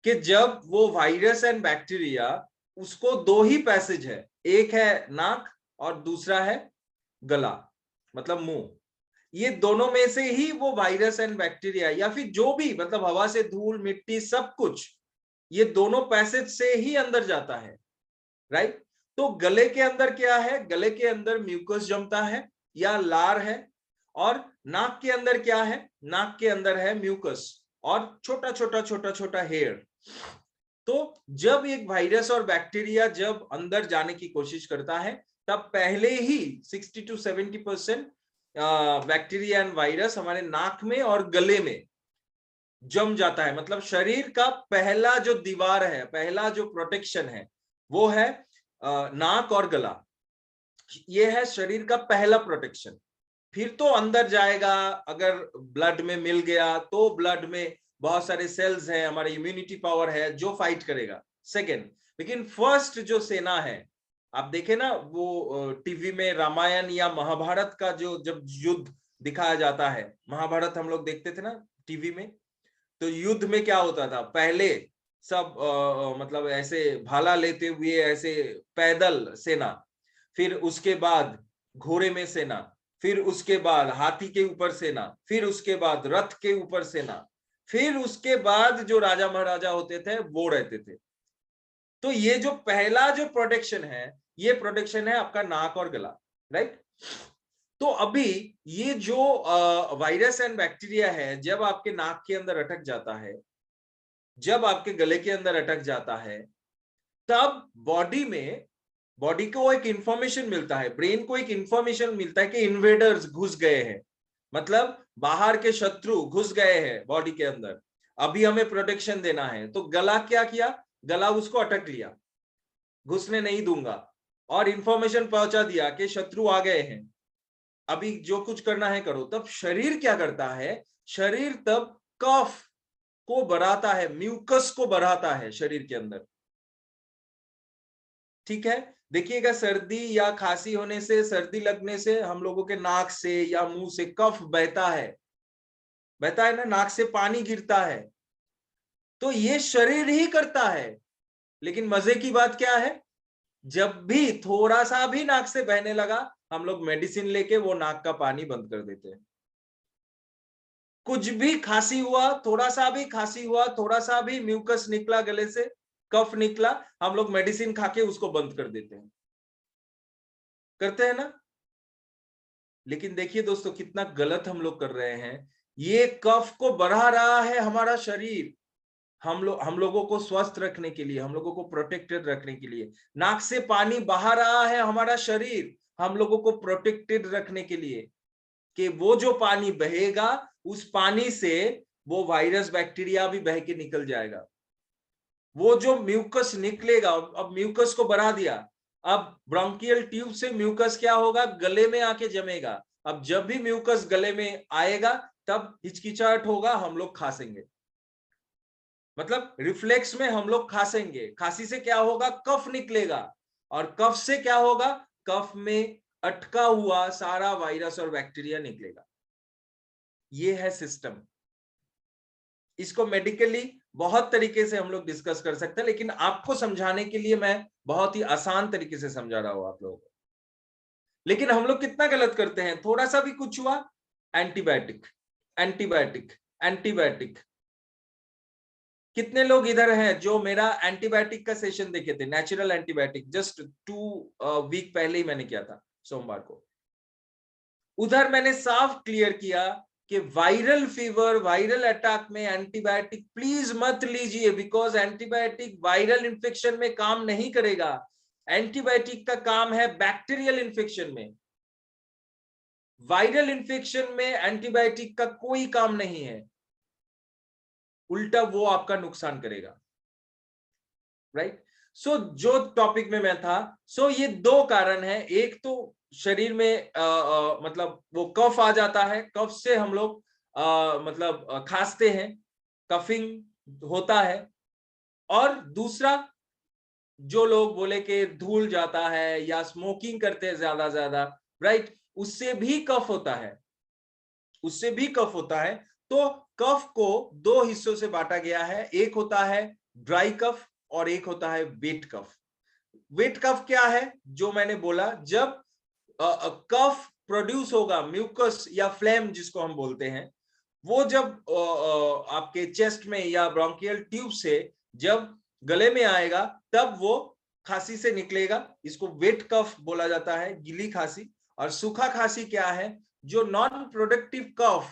कि जब वो वायरस एंड बैक्टीरिया, उसको दो ही पैसेज है, एक है नाक और दूसरा है गला, मतलब मुंह, ये दोनों में से ही वो वायरस एंड बैक्टीरिया या फिर जो भी, मतलब हवा से धूल मिट्टी सब कुछ, ये दोनों पैसेज से ही अंदर जाता है, राइट। तो गले के अंदर क्या है, गले के अंदर म्यूकस जमता है या लार है, और नाक के अंदर क्या है, नाक के अंदर है म्यूकस और छोटा छोटा छोटा छोटा हेयर। तो जब एक वायरस और बैक्टीरिया जब अंदर जाने की कोशिश करता है, तब पहले ही 60 to 70% बैक्टीरिया एंड वायरस हमारे नाक में और गले में जम जाता है। मतलब शरीर का पहला जो दीवार है, पहला जो प्रोटेक्शन है, वो है नाक और गला, ये है शरीर का पहला प्रोटेक्शन। फिर तो अंदर जाएगा, अगर ब्लड में मिल गया तो ब्लड में बहुत सारे सेल्स हैं, हमारी इम्यूनिटी पावर है जो फाइट करेगा, सेकेंड। लेकिन फर्स्ट जो सेना है, आप देखे ना वो टीवी में रामायण या महाभारत का जो जब युद्ध दिखाया जाता है, महाभारत हम लोग देखते थे ना टीवी में, तो युद्ध में क्या होता था, पहले सब मतलब ऐसे भाला लेते हुए ऐसे पैदल सेना, फिर उसके बाद घोड़े में सेना, फिर उसके बाद हाथी के ऊपर सेना, फिर उसके बाद रथ के ऊपर सेना, फिर उसके बाद जो राजा महाराजा होते थे वो रहते थे। तो ये जो पहला जो प्रोटेक्शन है, ये प्रोटेक्शन है आपका नाक और गला, राइट। तो अभी ये जो वायरस एंड बैक्टीरिया है, जब आपके नाक के अंदर अटक जाता है, जब आपके गले के अंदर अटक जाता है, तब बॉडी को एक इंफॉर्मेशन मिलता है, ब्रेन को एक इंफॉर्मेशन मिलता है कि इन्वेडर्स घुस गए हैं, मतलब बाहर के शत्रु घुस गए हैं बॉडी के अंदर, अभी हमें प्रोटेक्शन देना है। तो गला क्या किया, गला उसको अटक लिया, घुसने नहीं दूंगा, और इंफॉर्मेशन पहुंचा दिया कि शत्रु आ गए हैं, अभी जो कुछ करना है करो। तब शरीर क्या करता है, शरीर तब कफ को बढ़ाता है, म्यूकस को बढ़ाता है शरीर के अंदर, ठीक है। देखिएगा सर्दी या खांसी होने से, सर्दी लगने से हम लोगों के नाक से या मुंह से कफ बहता है ना, नाक से पानी गिरता है, तो ये शरीर ही करता है। लेकिन मजे की बात क्या है, जब भी थोड़ा सा भी नाक से बहने लगा, हम लोग मेडिसिन लेके वो नाक का पानी बंद कर देते हैं। कुछ भी खांसी हुआ, थोड़ा सा भी खांसी हुआ, थोड़ा सा भी म्यूकस निकला गले से, कफ निकला, हम लोग मेडिसिन खा के उसको बंद कर देते हैं, करते हैं ना। लेकिन देखिए दोस्तों कितना गलत हम लोग कर रहे हैं, ये कफ को बढ़ा रहा है हमारा शरीर, हम लोगों को स्वस्थ रखने के लिए, हम लोगों को प्रोटेक्टेड रखने के लिए। नाक से पानी बहा रहा है हमारा शरीर हम लोगों को प्रोटेक्टेड रखने के लिए, कि वो जो पानी बहेगा उस पानी से वो वायरस बैक्टीरिया भी बह के निकल जाएगा। वो जो म्यूकस निकलेगा, अब म्यूकस को बढ़ा दिया, अब ब्रोंकियल ट्यूब से म्यूकस क्या होगा, गले में आके जमेगा। अब जब भी म्यूकस गले में आएगा तब हिचकिचाहट होगा, हम लोग खांसेंगे, मतलब रिफ्लेक्स में हम लोग खांसेंगे। खांसी से क्या होगा, कफ निकलेगा, और कफ से क्या होगा, कफ में अटका हुआ सारा वायरस और बैक्टीरिया निकलेगा। ये है सिस्टम। इसको मेडिकली बहुत तरीके से हम लोग डिस्कस कर सकते हैं, लेकिन आपको समझाने के लिए मैं बहुत ही आसान तरीके से समझा रहा हूं आप लोगों को। लेकिन हम लोग कितना गलत करते हैं, थोड़ा सा भी कुछ हुआ एंटीबायोटिक एंटीबायोटिक एंटीबायोटिक। कितने लोग इधर हैं जो मेरा एंटीबायोटिक का सेशन देखे थे, नेचुरल एंटीबायोटिक, जस्ट 2 वीक पहले ही मैंने किया था सोमवार को। उधर मैंने साफ क्लियर किया कि वायरल फीवर, वायरल अटैक में एंटीबायोटिक प्लीज मत लीजिए, बिकॉज एंटीबायोटिक वायरल इन्फेक्शन में काम नहीं करेगा। एंटीबायोटिक का काम है बैक्टीरियल इन्फेक्शन में, वायरल इन्फेक्शन में एंटीबायोटिक का कोई काम नहीं है, उल्टा वो आपका नुकसान करेगा, राइट। सो जो टॉपिक में मैं था, सो ये 2 कारण है। एक तो शरीर में मतलब वो कफ आ जाता है, कफ से हम लोग मतलब खांसते हैं, कफिंग होता है। और दूसरा, जो लोग बोले कि धूल जाता है या स्मोकिंग करते हैं ज्यादा, राइट, उससे भी कफ होता है, उससे भी कफ होता है। तो कफ को 2 हिस्सों से बांटा गया है, एक होता है ड्राई कफ और एक होता है वेट कफ। वेट कफ क्या है, जो मैंने बोला, जब कफ प्रोड्यूस होगा, म्यूकस या फ्लेम जिसको हम बोलते हैं, वो जब आपके चेस्ट में या ब्रोंकियल ट्यूब से जब गले में आएगा, तब वो खांसी से निकलेगा। इसको वेट कफ बोला जाता है, गीली खांसी। और सूखा खांसी क्या है, जो non productive cough,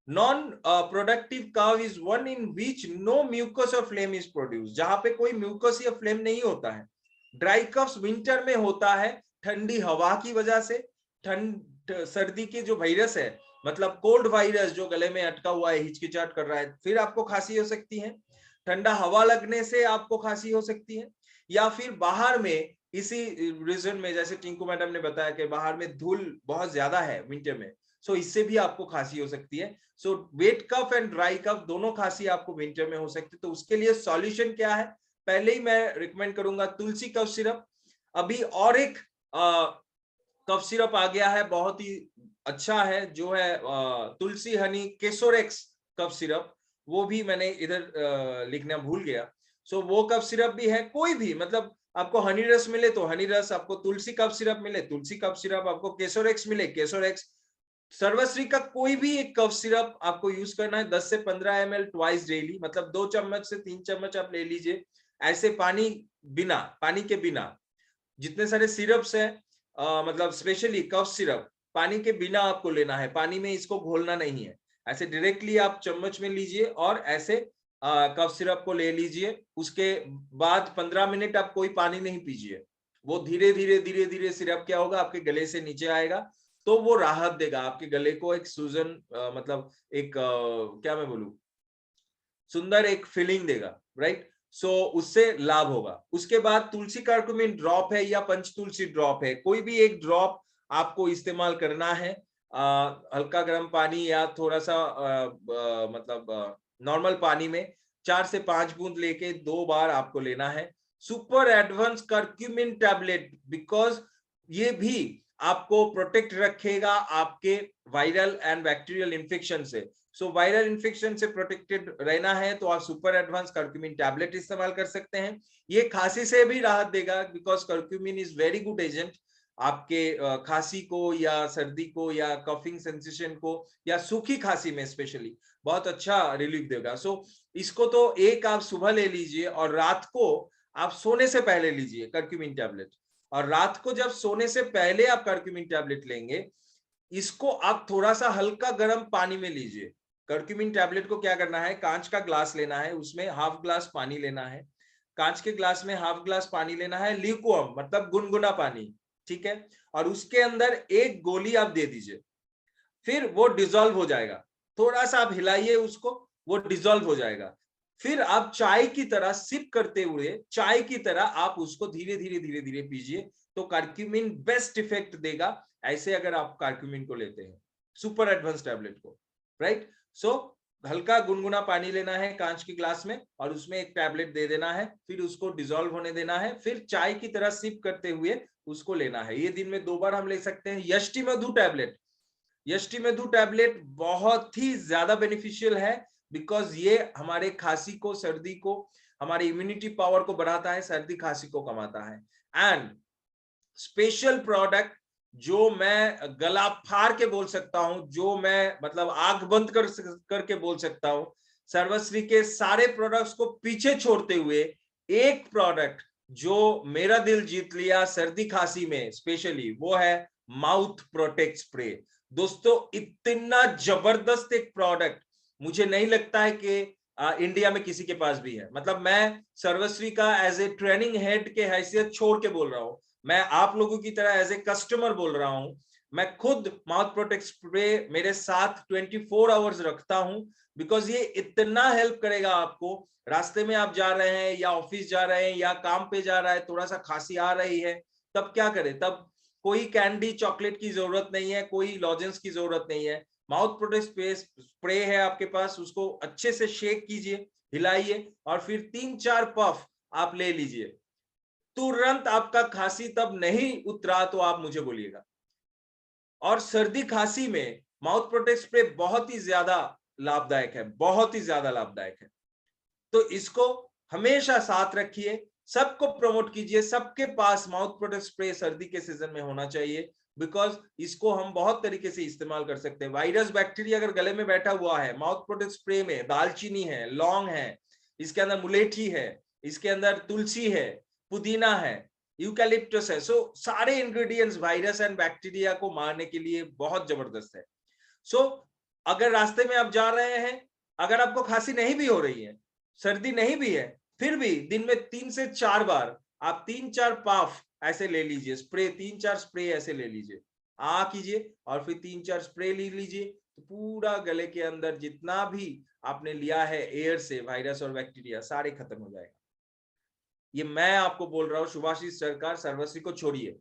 non productive cough is one in which no mucus और फ्लेम इज प्रोड्यूस, जहां पे कोई म्यूकस या फ्लेम नहीं होता है। ड्राई कफ विंटर में होता है, ठंडी हवा की वजह से, सर्दी के जो वायरस है, मतलब कोल्ड वायरस जो गले में अटका हुआ है, हिचकिचाहट कर रहा है, फिर आपको खांसी हो सकती है। ठंडा हवा लगने से आपको खांसी हो सकती है, या फिर बाहर में इसी रीजन में, जैसे टिंकू मैडम ने बताया कि बाहर में धूल बहुत ज्यादा है विंटर में, सो इससे भी आपको खांसी हो सकती है। So wet cough and dry cough दोनों खांसी आपको विंटर में हो सकती है। तो उसके लिए सॉल्यूशन क्या है, पहले ही मैं रिकमेंड करूंगा तुलसी कफ सिरप। अभी और एक कफ सिरप आ गया है, बहुत ही अच्छा है, जो है तुलसी हनी केसोरेक्स कफ सिरप। वो भी मैंने इधर लिखना भूल गया। सो वो कफ सिरप भी है, कोई भी, मतलब आपको हनी रस मिले तो हनी रस, आपको तुलसी कफ सिरप मिले तुलसी कफ सिरप, आपको केसोरेक्स मिले केसोरेक्स। सर्वश्री का कोई भी एक कफ सिरप आपको यूज करना है, 10 से 15 ml ट्वाइस डेली, मतलब 2 चम्मच से 3 चम्मच आप ले लीजिए, ऐसे पानी के बिना। जितने सारे सिरप्स है, मतलब स्पेशली कफ सिरप, पानी के बिना आपको लेना है, पानी में इसको घोलना नहीं है, ऐसे डायरेक्टली आप चम्मच में लीजिए और ऐसे कफ सिरप को ले लीजिए। उसके बाद 15 मिनट आप कोई पानी नहीं पीजिए, वो धीरे धीरे सिरप क्या होगा, आपके गले से नीचे आएगा, तो वो राहत देगा आपके गले को, एक सूजन मतलब एक क्या मैं बोलूं, सुंदर एक फीलिंग देगा, राइट। सो उससे लाभ होगा। उसके बाद तुलसी कर्कुमिन ड्रॉप है या पंचतुलसी ड्रॉप है, कोई भी एक ड्रॉप आपको इस्तेमाल करना है। हल्का गर्म पानी या थोड़ा सा मतलब नॉर्मल पानी में 4 से 5 बूंद लेके 2 बार आपको लेना है। Super advance curcumin tablet, because ये भी आपको प्रोटेक्ट रखेगा आपके वायरल एंड बैक्टीरियल इन्फेक्शन से। सो वायरल इन्फेक्शन से प्रोटेक्टेड रहना है तो आप सुपर एडवांस कर्क्यूमिन टैबलेट इस्तेमाल कर सकते हैं। ये खांसी से भी राहत देगा, because curcumin is very good agent, आपके खांसी को या सर्दी को या कफिंग सेंसेशन को या सूखी खांसी में स्पेशली बहुत अच्छा रिलीफ देगा। सो इसको तो एक आप सुबह ले लीजिए और रात को आप सोने से पहले लीजिए कर्क्यूमिन टैबलेट। और रात को जब सोने से पहले आप कर्क्यूमिन टैबलेट लेंगे, इसको आप थोड़ा सा हल्का गर्म पानी में लीजिए। कर्क्यूमिन टैबलेट को क्या करना है, कांच का ग्लास लेना है, उसमें हाफ ग्लास पानी लेना है, कांच के ग्लास में हाफ ग्लास पानी लेना है, ल्यूकवार्म मतलब गुनगुना पानी, ठीक है। और उसके अंदर एक गोली आप दे दीजिए, फिर वो डिसॉल्व हो जाएगा, थोड़ा सा आप हिलाइए उसको, वो डिसॉल्व हो जाएगा। फिर आप चाय की तरह सिप करते हुए, चाय की तरह आप उसको धीरे धीरे पीजिए, तो कर्क्यूमिन बेस्ट इफेक्ट देगा, ऐसे अगर आप कर्क्यूमिन को लेते हैं, सुपर एडवांस टैबलेट को, राइट। सो हल्का गुनगुना पानी लेना है कांच के ग्लास में और उसमें एक टैबलेट दे देना है, फिर उसको डिसॉल्व होने देना है, फिर चाय की तरह सिप करते हुए उसको लेना है। ये दिन में 2 बार हम ले सकते हैं। यष्टि मधु टैबलेट, यष्टि मधु टैबलेट बहुत ही ज्यादा बेनिफिशियल है बिकॉज ये हमारे खांसी को, सर्दी को, हमारे इम्यूनिटी पावर को बढ़ाता है, सर्दी खांसी को कमाता है। एंड स्पेशल प्रोडक्ट जो मैं गला फाड़ के बोल सकता हूं, जो मैं मतलब आंख बंद करके बोल सकता हूं, सर्वश्री के सारे प्रोडक्ट्स को पीछे छोड़ते हुए एक प्रोडक्ट जो मेरा दिल जीत लिया सर्दी खांसी में स्पेशली, वो है माउथ प्रोटेक्ट स्प्रे। दोस्तों इतना जबरदस्त एक प्रोडक्ट मुझे नहीं लगता है कि इंडिया में किसी के पास भी है। मतलब मैं सर्वश्री का एज ए ट्रेनिंग हेड के हैसियत छोड़ के बोल रहा हूं, मैं आप लोगों की तरह एज ए कस्टमर बोल रहा हूं। मैं खुद माउथ प्रोटेक्ट स्प्रे मेरे साथ 24 आवर्स रखता हूं, बिकॉज ये इतना हेल्प करेगा आपको। रास्ते में आप जा रहे हैं या ऑफिस जा रहे हैं या काम पे जा रहा है, थोड़ा सा खांसी आ रही है, तब क्या करें? तब कोई कैंडी चॉकलेट की जरूरत नहीं है, कोई लॉजेंस की जरूरत नहीं है। माउथ प्रोटेक्ट स्प्रे है आपके पास, उसको अच्छे से शेक कीजिए, हिलाइए और फिर 3-4 पफ आप ले लीजिए। तुरंत आपका खांसी तब नहीं उतरा तो आप मुझे बोलिएगा। और सर्दी खांसी में माउथ प्रोटेक्ट स्प्रे बहुत ही ज्यादा लाभदायक है, बहुत ही ज्यादा लाभदायक है। तो इसको हमेशा साथ रखिए, सबको प्रमोट कीजिए, सबके पास माउथ प्रोटेक्ट स्प्रे सर्दी के सीजन में होना चाहिए, बिकॉज इसको हम बहुत तरीके से इस्तेमाल कर सकते हैं। वायरस बैक्टीरिया अगर गले में बैठा हुआ है, माउथ प्रोटेक्ट स्प्रे में दालचीनी है, लौंग है, इसके अंदर मुलेठी है, इसके अंदर तुलसी है, पुदीना है, यूकैलिप्टस है। सो सारे इंग्रेडिएंट्स वायरस एंड बैक्टीरिया को मारने के लिए बहुत जबरदस्त है। सो अगर रास्ते में आप जा रहे हैं, अगर आपको खांसी नहीं भी हो रही है, सर्दी नहीं भी है, फिर भी दिन में 3 से 4 बार आप 3-4 पाफ ऐसे ले लीजिए, स्प्रे 3-4 स्प्रे ऐसे ले लीजिए, कीजिए और फिर 3-4 स्प्रे ले लीजिए, तो पूरा गले के अंदर जितना भी आपने लिया है एयर से वायरस और बैक्टीरिया सारे खत्म हो जाएगा। ये मैं आपको बोल रहा हूँ शुभाशीष सरकार, सर्वश्री को छोड़िए,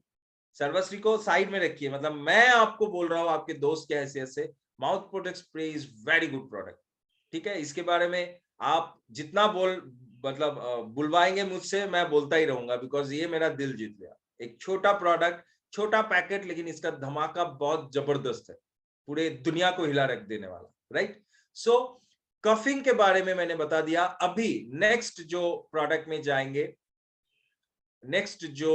सर्वश्री को साइड में रखिए। मतलब मैं आपको बोल रहा हूँ आपके दोस्त के हैसियत से, mouth protect spray is very good product. ठीक है, इसके बारे में आप जितना मतलब बुलवाएंगे मुझसे, मैं बोलता ही रहूंगा, बिकॉज ये मेरा दिल जीत गया। एक छोटा प्रोडक्ट, छोटा पैकेट, लेकिन इसका धमाका बहुत जबरदस्त है, पूरे दुनिया को हिला रख देने वाला। राइट, सो कफिंग के बारे में मैंने बता दिया। अभी नेक्स्ट जो प्रोडक्ट में जाएंगे, नेक्स्ट जो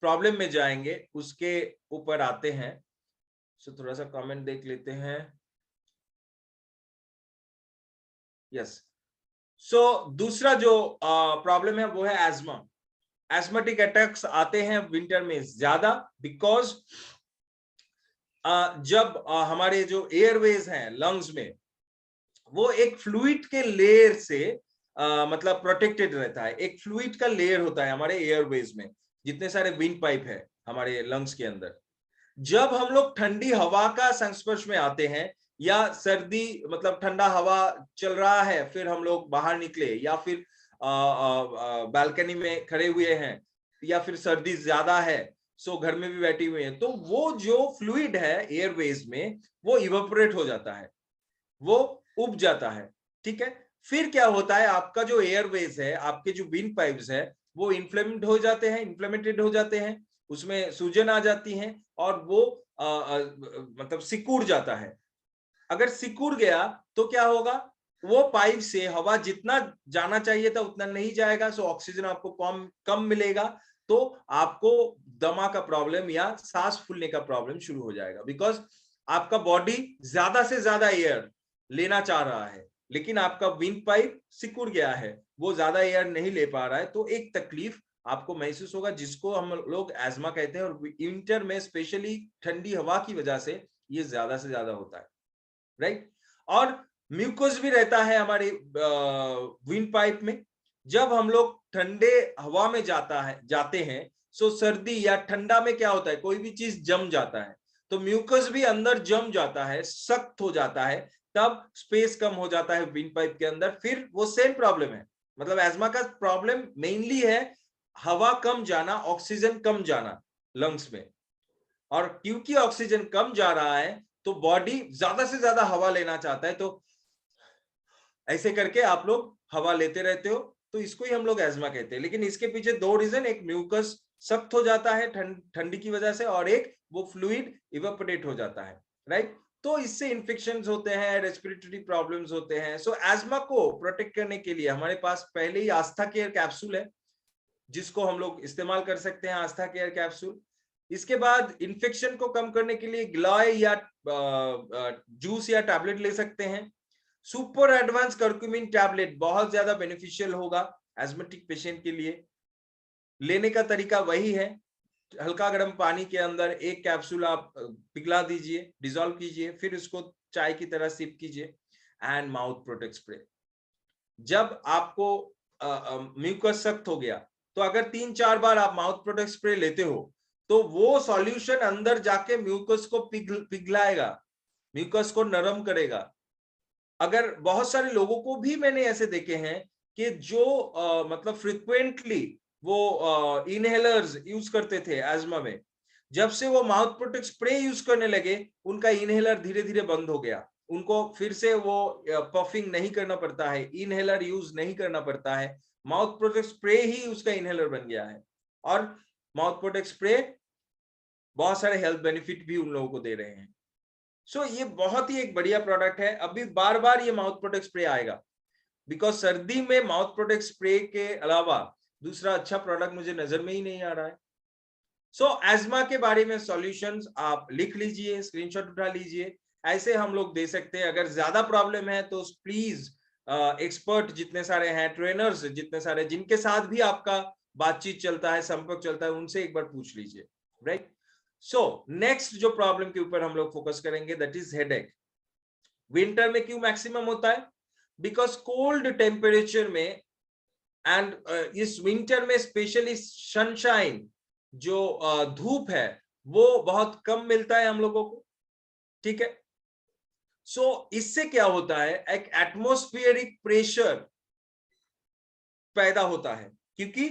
प्रॉब्लम में जाएंगे उसके ऊपर आते हैं। सो थोड़ा सा कमेंट देख लेते हैं। यस, सो दूसरा जो प्रॉब्लम है वो है एस्मा। एस्मेटिक अटैक्स आते हैं विंटर में ज्यादा, बिकॉज जब हमारे जो एयरवेज हैं लंग्स में, वो एक फ्लूइड के लेयर से मतलब प्रोटेक्टेड रहता है। एक फ्लूइड का लेयर होता है हमारे एयरवेज में, जितने सारे विंड पाइप है हमारे लंग्स के अंदर। जब हम लोग ठंडी हवा का संस्पर्श में आते हैं, या सर्दी मतलब ठंडा हवा चल रहा है, फिर हम लोग बाहर निकले, या फिर बालकनी में खड़े हुए हैं, या फिर सर्दी ज्यादा है सो घर में भी बैठी हुई है, तो वो जो फ्लूइड है एयरवेज में वो इवेपोरेट हो जाता है, वो उब जाता है। ठीक है, फिर क्या होता है, आपका जो एयरवेज है, आपके जो विंड पाइप्स है, वो इन्फ्लेमेटेड हो जाते हैं, उसमें सूजन आ जाती है और वो मतलब सिकुड़ जाता है। अगर सिकुड़ गया तो क्या होगा, वो पाइप से हवा जितना जाना चाहिए था उतना नहीं जाएगा, सो ऑक्सीजन आपको कम मिलेगा, तो आपको दमा का प्रॉब्लम या सांस फूलने का प्रॉब्लम शुरू हो जाएगा। बिकॉज आपका बॉडी ज्यादा से ज्यादा एयर लेना चाह रहा है, लेकिन आपका विंड पाइप सिकुड़ गया है, वो ज्यादा एयर नहीं ले पा रहा है, तो एक तकलीफ आपको महसूस होगा, जिसको हम लोग एस्मा कहते हैं। और विंटर में स्पेशली ठंडी हवा की वजह से ये ज्यादा से ज्यादा होता है। राइट, और म्यूकस भी रहता है हमारे विंड पाइप में। जब हम लोग ठंडे हवा में जाते हैं, सो सर्दी या ठंडा में क्या होता है, कोई भी चीज जम जाता है, तो म्यूकस भी अंदर जम जाता है, सख्त हो जाता है, तब स्पेस कम हो जाता है विंड पाइप के अंदर, फिर वो सेम प्रॉब्लम है। मतलब एस्मा का प्रॉब्लम मेनली है हवा कम जाना, ऑक्सीजन कम जाना लंग्स में। और क्योंकि ऑक्सीजन कम जा रहा है तो बॉडी ज्यादा से ज्यादा हवा लेना चाहता है, तो ऐसे करके आप लोग हवा लेते रहते हो, तो इसको ही हम लोग एस्मा कहते हैं। लेकिन इसके पीछे दो रीजन, एक म्यूकस सख्त हो जाता है ठंडी की वजह से, और एक वो फ्लूइड इवेपोरेट हो जाता है। राइट, तो इससे इन्फेक्शंस होते हैं, रेस्पिरेटरी प्रॉब्लम्स होते हैं। सो एस्मा को प्रोटेक्ट करने के लिए हमारे पास पहले ही आस्था केयर कैप्सूल है, जिसको हम लोग इस्तेमाल कर सकते हैं, आस्था केयर कैप्सूल। इसके बाद इन्फेक्शन को कम करने के लिए ग्लॉय या जूस या टैबलेट ले सकते हैं। सुपर एडवांस कर्क्यूमिन टैबलेट बहुत ज्यादा बेनिफिशियल होगा एस्मेटिक पेशेंट के लिए। लेने का तरीका वही है, हल्का गर्म पानी के अंदर एक कैप्सूल आप पिघला दीजिए, डिसॉल्व कीजिए, फिर उसको चाय की तरह सिप कीजिए। एंड माउथ प्रोटेक्ट स्प्रे, जब आपको म्यूकस सख्त हो गया तो अगर 3-4 बार आप माउथ प्रोटेक्ट स्प्रे लेते हो तो वो सॉल्यूशन अंदर जाके म्यूकस को पिघलाएगा, म्यूकस को नरम करेगा। अगर बहुत सारे लोगों को भी मैंने ऐसे देखे हैं कि जो मतलब फ्रिक्वेंटली वो इनहेलर्स यूज करते थे एस्मा में, जब से वो माउथ प्रोटेक्ट स्प्रे यूज करने लगे उनका इनहेलर धीरे धीरे बंद हो गया, उनको फिर से वो पफिंग नहीं करना पड़ता है, इनहेलर यूज नहीं करना पड़ता है, माउथ प्रोटेक्ट स्प्रे ही उसका इनहेलर बन गया है। और माउथ प्रोटेक्ट स्प्रे बहुत सारे हेल्थ बेनिफिट भी उन लोगों को दे रहे हैं। सो ये बहुत ही एक बढ़िया प्रोडक्ट है। अभी बार बार ये माउथ प्रोटेक्ट स्प्रे आएगा, बिकॉज सर्दी में माउथ प्रोटेक्ट स्प्रे के अलावा दूसरा अच्छा प्रोडक्ट मुझे नजर में ही नहीं आ रहा है। सो एस्मा के बारे में सॉल्यूशंस आप लिख लीजिए, स्क्रीनशॉट उठा लीजिए, ऐसे हम लोग दे सकते हैं। अगर ज्यादा प्रॉब्लम है तो प्लीज एक्सपर्ट जितने सारे हैं, ट्रेनर्स जितने सारे जिनके साथ भी आपका बातचीत चलता है, संपर्क चलता है, उनसे एक बार पूछ लीजिए, राइट। सो नेक्स्ट जो प्रॉब्लम के ऊपर हम लोग फोकस करेंगे दैट इज हेडेक। विंटर में क्यों मैक्सिमम होता है? बिकॉज कोल्ड टेम्परेचर में एंड इस विंटर में स्पेशली सनशाइन जो धूप है वो बहुत कम मिलता है हम लोगों को, ठीक है। सो इससे क्या होता है, एक एटमॉस्फेरिक प्रेशर पैदा होता है, क्योंकि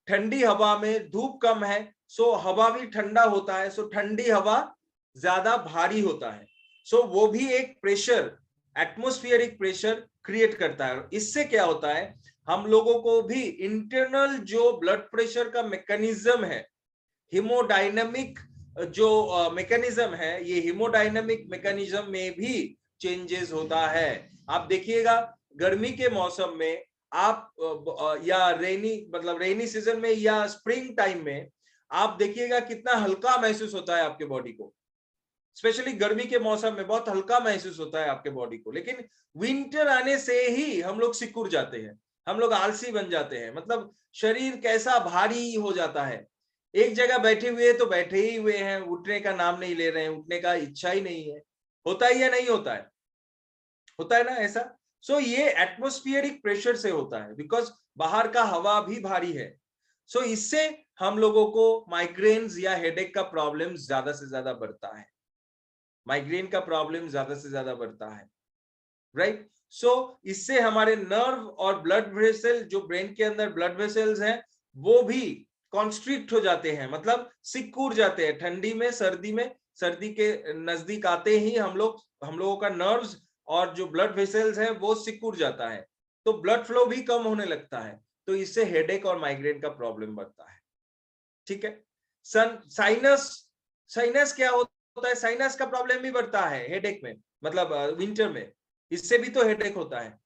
ठंडी हवा में धूप कम है, सो हवा भी ठंडा होता है, सो ठंडी हवा ज्यादा भारी होता है, सो वो भी एक प्रेशर, एटमॉस्फेरिक प्रेशर क्रिएट करता है। इससे क्या होता है, हम लोगों को भी इंटरनल जो ब्लड प्रेशर का मैकेनिज्म है, हीमोडायनामिक जो मैकेनिज्म है, ये हीमोडायनामिक मैकेनिज्म में भी चेंजेस होता है। आप देखिएगा गर्मी के मौसम में आप या रेनी सीजन में या स्प्रिंग टाइम में आप देखिएगा कितना हल्का महसूस होता है आपके बॉडी को, स्पेशली गर्मी के मौसम में बहुत हल्का महसूस होता है आपके बॉडी को। लेकिन विंटर आने से ही हम लोग सिकुड़ जाते हैं, हम लोग आलसी बन जाते हैं, मतलब शरीर कैसा भारी हो जाता है, एक जगह बैठे हुए तो बैठे ही हुए हैं, उठने का नाम नहीं ले रहे हैं, उठने का इच्छा ही नहीं है। होता है या नहीं होता है? होता है ना ऐसा। सो ये एटमॉस्फेरिक प्रेशर से होता है, बिकॉज बाहर का हवा भी भारी है। सो इससे हम लोगों को माइग्रेन्स या हेडेक का प्रॉब्लम ज्यादा से ज्यादा बढ़ता है, माइग्रेन का प्रॉब्लम ज्यादा से ज्यादा बढ़ता है, राइट। सो इससे हमारे नर्व और ब्लड वेसल, जो ब्रेन के अंदर ब्लड वेसल्स हैं, वो भी कॉन्स्ट्रिक्ट हो जाते हैं, मतलब सिकुड़ जाते हैं ठंडी में, सर्दी में। सर्दी के नजदीक आते ही हम लोगों का नर्व्स और जो ब्लड वेसल्स है वो सिकुड़ जाता है, तो ब्लड फ्लो भी कम होने लगता है, तो इससे हेडेक और माइग्रेन का प्रॉब्लम बढ़ता है, ठीक है। साइनस क्या होता है, साइनस का प्रॉब्लम भी बढ़ता है हेडेक में, मतलब विंटर में, इससे भी तो हेडेक होता है।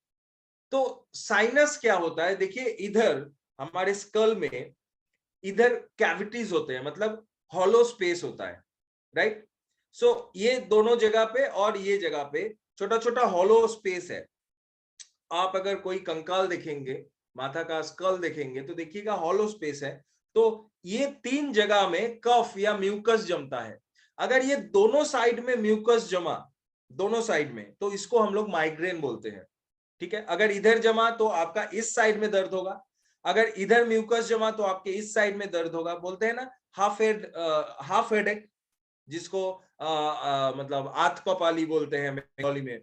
तो साइनस क्या होता है, देखिए इधर हमारे स्कल में इधर कैविटीज होते हैं, मतलब हॉलो स्पेस होता है, राइट। सो ये दोनों जगह पे और ये जगह पे छोटा छोटा हॉलो स्पेस है। आप अगर कोई कंकाल देखेंगे, माथा का स्कल देखेंगे तो देखिएगा हॉलो स्पेस है। तो ये 3 जगह में कफ या म्यूकस जमता है। अगर ये दोनों साइड में म्यूकस जमा, दोनों साइड में, तो इसको हम लोग माइग्रेन बोलते हैं, ठीक है। अगर इधर जमा तो आपका इस साइड में दर्द होगा, अगर इधर म्यूकस जमा तो आपके इस साइड में दर्द होगा। बोलते हैं ना हाफ हेडेक, जिसको मतलब आठ कपाली बोलते हैं बंगाली में,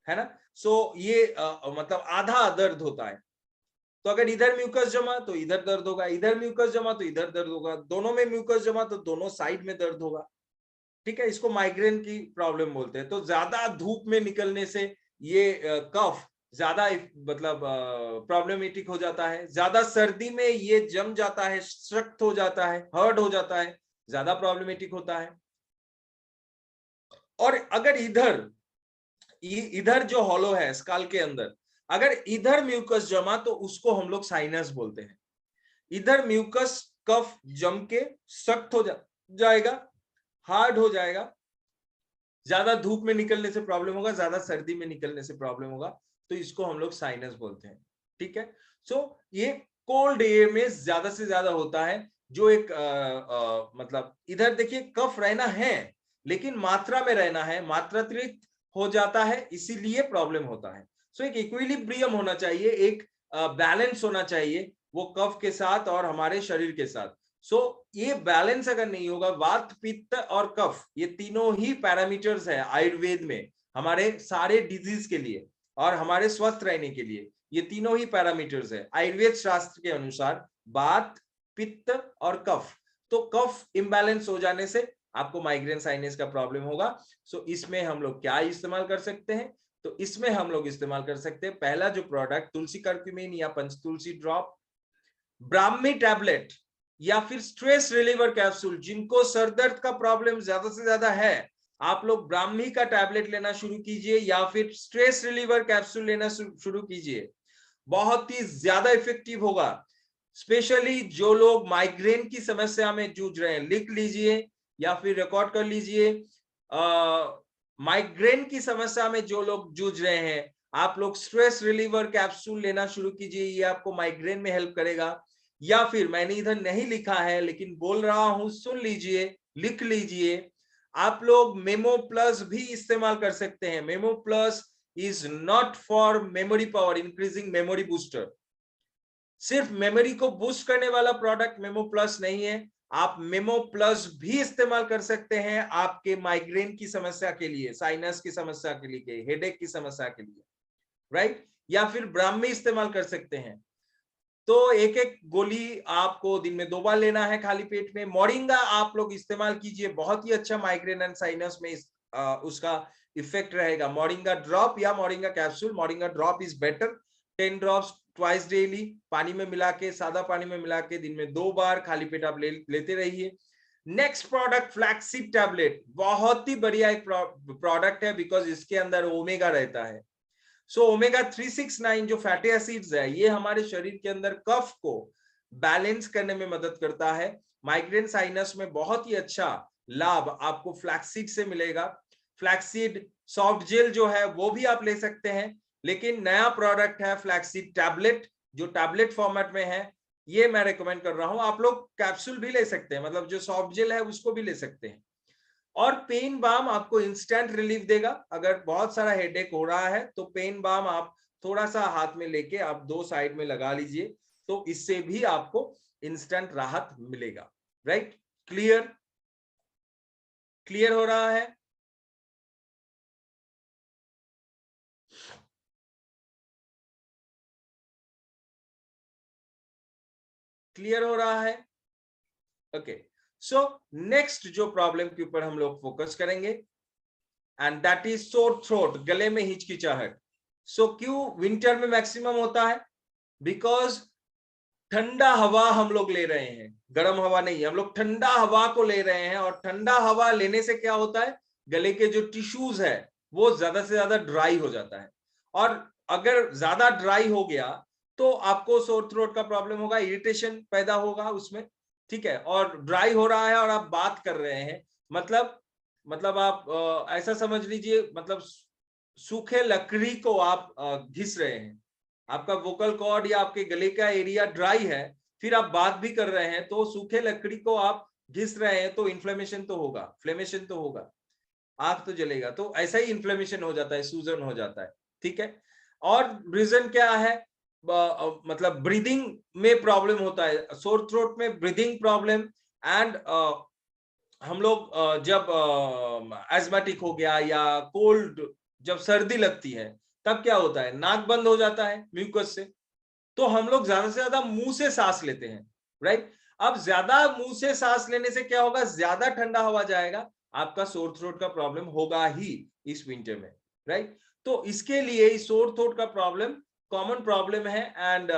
है ना। सो ये मतलब आधा दर्द होता है। तो अगर इधर म्यूकस जमा तो इधर दर्द होगा, इधर म्यूकस जमा तो इधर दर्द होगा, दोनों में म्यूकस जमा तो दोनों साइड में दर्द होगा, ठीक है। इसको माइग्रेन की प्रॉब्लम बोलते हैं। तो ज्यादा धूप में निकलने से ये कफ ज्यादा मतलब प्रॉब्लमेटिक हो जाता है, ज्यादा सर्दी में ये जम जाता है, सख्त हो जाता है, हर्ड हो जाता है, ज्यादा प्रॉब्लमेटिक होता है। और अगर इधर जो हॉलो है स्कल के अंदर, अगर इधर म्यूकस जमा तो उसको हम लोग साइनस बोलते हैं। इधर म्यूकस कफ जम के सख्त हो जाएगा, हार्ड हो जाएगा, ज्यादा धूप में निकलने से प्रॉब्लम होगा, ज्यादा सर्दी में निकलने से प्रॉब्लम होगा, तो इसको हम लोग साइनस बोलते हैं। ठीक है, सो ये कोल्ड एयर में ज्यादा से ज्यादा होता है। जो एक मतलब इधर देखिए कफ रहना है लेकिन मात्रा में रहना है, मात्रातिरिक्त हो जाता है, इसीलिए प्रॉब्लम होता है। सो एक इक्विलिब्रियम होना चाहिए, एक बैलेंस होना चाहिए वो कफ के साथ और हमारे शरीर के साथ। सो ये बैलेंस अगर नहीं होगा, वात पित्त और कफ ये तीनों ही पैरामीटर्स है आयुर्वेद में हमारे सारे डिजीज के लिए और हमारे स्वस्थ रहने के लिए, ये तीनों ही पैरामीटर्स है आयुर्वेद शास्त्र के अनुसार, वात पित्त और कफ। तो कफ इम्बैलेंस हो जाने से आपको माइग्रेन साइनस का प्रॉब्लम होगा। सो इसमें हम लोग क्या इस्तेमाल कर सकते हैं, तो इसमें हम लोग इस्तेमाल कर सकते हैं पहला जो प्रोडक्ट तुलसी कर्क्यूमिन या पंचतुलसी ड्रॉप, ब्राह्मी टैबलेट या फिर स्ट्रेस रिलीवर कैप्सूल। जिनको सर दर्द का प्रॉब्लम ज्यादा से ज्यादा है आप लोग ब्राह्मी का टैबलेट लेना शुरू कीजिए या फिर स्ट्रेस रिलीवर कैप्सूल लेना शुरू कीजिए, बहुत ही ज्यादा इफेक्टिव होगा। स्पेशली जो लोग माइग्रेन की समस्या में जूझ रहे हैं, लिख लीजिए या फिर रिकॉर्ड कर लीजिए। माइग्रेन की समस्या में जो लोग जूझ रहे हैं, आप लोग स्ट्रेस रिलीवर कैप्सूल लेना शुरू कीजिए, ये आपको माइग्रेन में हेल्प करेगा। या फिर मैंने इधर नहीं लिखा है लेकिन बोल रहा हूं, सुन लीजिए, लिख लीजिए, आप लोग मेमो प्लस भी इस्तेमाल कर सकते हैं। Memo plus is not for memory power increasing, memory booster, सिर्फ मेमोरी को बूस्ट करने वाला प्रोडक्ट मेमो प्लस नहीं है। आप मेमो प्लस भी इस्तेमाल कर सकते हैं आपके माइग्रेन की समस्या के लिए, साइनस की समस्या के लिए, हेडेक की समस्या के लिए, राइट। या फिर ब्राह्मी इस्तेमाल कर सकते हैं। तो एक एक गोली आपको दिन में 2 बार लेना है खाली पेट में। मोरिंगा आप लोग इस्तेमाल कीजिए, बहुत ही अच्छा माइग्रेन एंड साइनस में उसका इफेक्ट रहेगा। मोरिंगा ड्रॉप या moringa capsule, moringa drop is better, 10 drops twice daily, पानी में मिला के, सादा पानी में मिला के दिन में 2 बार खाली पेट आप लेते रहिए। नेक्स्ट प्रोडक्ट फ्लैक्सीड टैबलेट, बहुत ही बढ़िया एक प्रोडक्ट है बिकॉज इसके अंदर ओमेगा रहता है। सो ओमेगा 369 जो फैटी एसिड्स है, ये हमारे शरीर के अंदर कफ को बैलेंस करने में मदद करता है। माइग्रेन साइनस में बहुत ही अच्छा लाभ आपको फ्लैक्सीड से मिलेगा। फ्लैक्सीड सॉफ्ट जेल जो है वो भी आप ले सकते हैं, लेकिन नया प्रोडक्ट है फ्लैक्सीड टैबलेट जो टैबलेट फॉर्मेट में है, ये मैं रेकमेंड कर रहा हूं। आप लोग कैप्सूल भी ले सकते हैं, मतलब जो सॉफ्ट जेल है उसको भी ले सकते हैं। और पेन बाम आपको इंस्टेंट रिलीफ देगा। अगर बहुत सारा हेडेक हो रहा है तो पेन बाम आप थोड़ा सा हाथ में लेके आप 2 साइड में लगा लीजिए, तो इससे भी आपको इंस्टेंट राहत मिलेगा, राइट। क्लियर, क्लियर हो रहा है? क्लियर हो रहा है? ओके, सो नेक्स्ट जो प्रॉब्लम के ऊपर हम लोग फोकस करेंगे and that is sore throat, गले में हिचकिचाहट। सो क्यों विंटर में मैक्सिमम होता है? बिकॉज ठंडा हवा हम लोग ले रहे हैं, गर्म हवा नहीं, हम लोग ठंडा हवा को ले रहे हैं। और ठंडा हवा लेने से क्या होता है, गले के जो टिश्यूज है वो ज्यादा से ज्यादा ड्राई हो जाता है। और अगर ज्यादा ड्राई हो गया तो आपको सोर थ्रोट का प्रॉब्लम होगा, इरिटेशन पैदा होगा उसमें, ठीक है। और ड्राई हो रहा है और आप बात कर रहे हैं, मतलब आप ऐसा समझ लीजिए, मतलब सूखे लकड़ी को आप घिस रहे हैं। आपका वोकल कॉर्ड या आपके गले का एरिया ड्राई है, फिर आप बात भी कर रहे हैं, तो सूखे लकड़ी को आप घिस रहे हैं तो इन्फ्लेमेशन तो होगा, फ्लेमेशन तो होगा, आग तो जलेगा। तो ऐसा ही इन्फ्लेमेशन हो जाता है, सूजन हो जाता है, ठीक है। और रीजन क्या है, मतलब ब्रीदिंग में प्रॉब्लम होता है, सोर थ्रोट में ब्रीदिंग प्रॉब्लम। एंड हम लोग जब एस्मेटिक हो गया या कोल्ड, जब सर्दी लगती है तब क्या होता है, नाक बंद हो जाता है म्यूकस से, तो हम लोग ज्यादा से ज्यादा मुंह से सांस लेते हैं, राइट। अब ज्यादा मुंह से सांस लेने से क्या होगा, ज्यादा ठंडा हवा जाएगा, आपका सोर थ्रोट का प्रॉब्लम होगा ही इस विंटर में, राइट। तो इसके लिए सोर थ्रोट का प्रॉब्लम कॉमन प्रॉब्लम है। एंड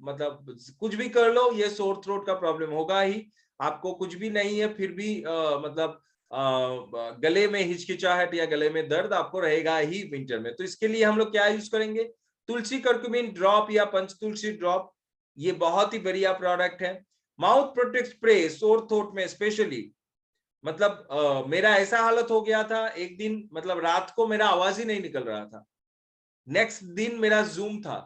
मतलब कुछ भी कर लो ये सोर थ्रोट का प्रॉब्लम होगा ही। आपको कुछ भी नहीं है फिर भी मतलब गले में हिचकिचाहट या गले में दर्द आपको रहेगा ही विंटर में। तो इसके लिए हम लोग क्या यूज करेंगे, तुलसी कर्क्यूमिन ड्रॉप या पंचतुलसी ड्रॉप, ये बहुत ही बढ़िया प्रोडक्ट है। Mouth protect spray sore throat में स्पेशली, मतलब मेरा ऐसा हालत हो गया था एक दिन, मतलब रात को मेरा आवाज ही नहीं निकल रहा था। नेक्स्ट दिन मेरा जूम था,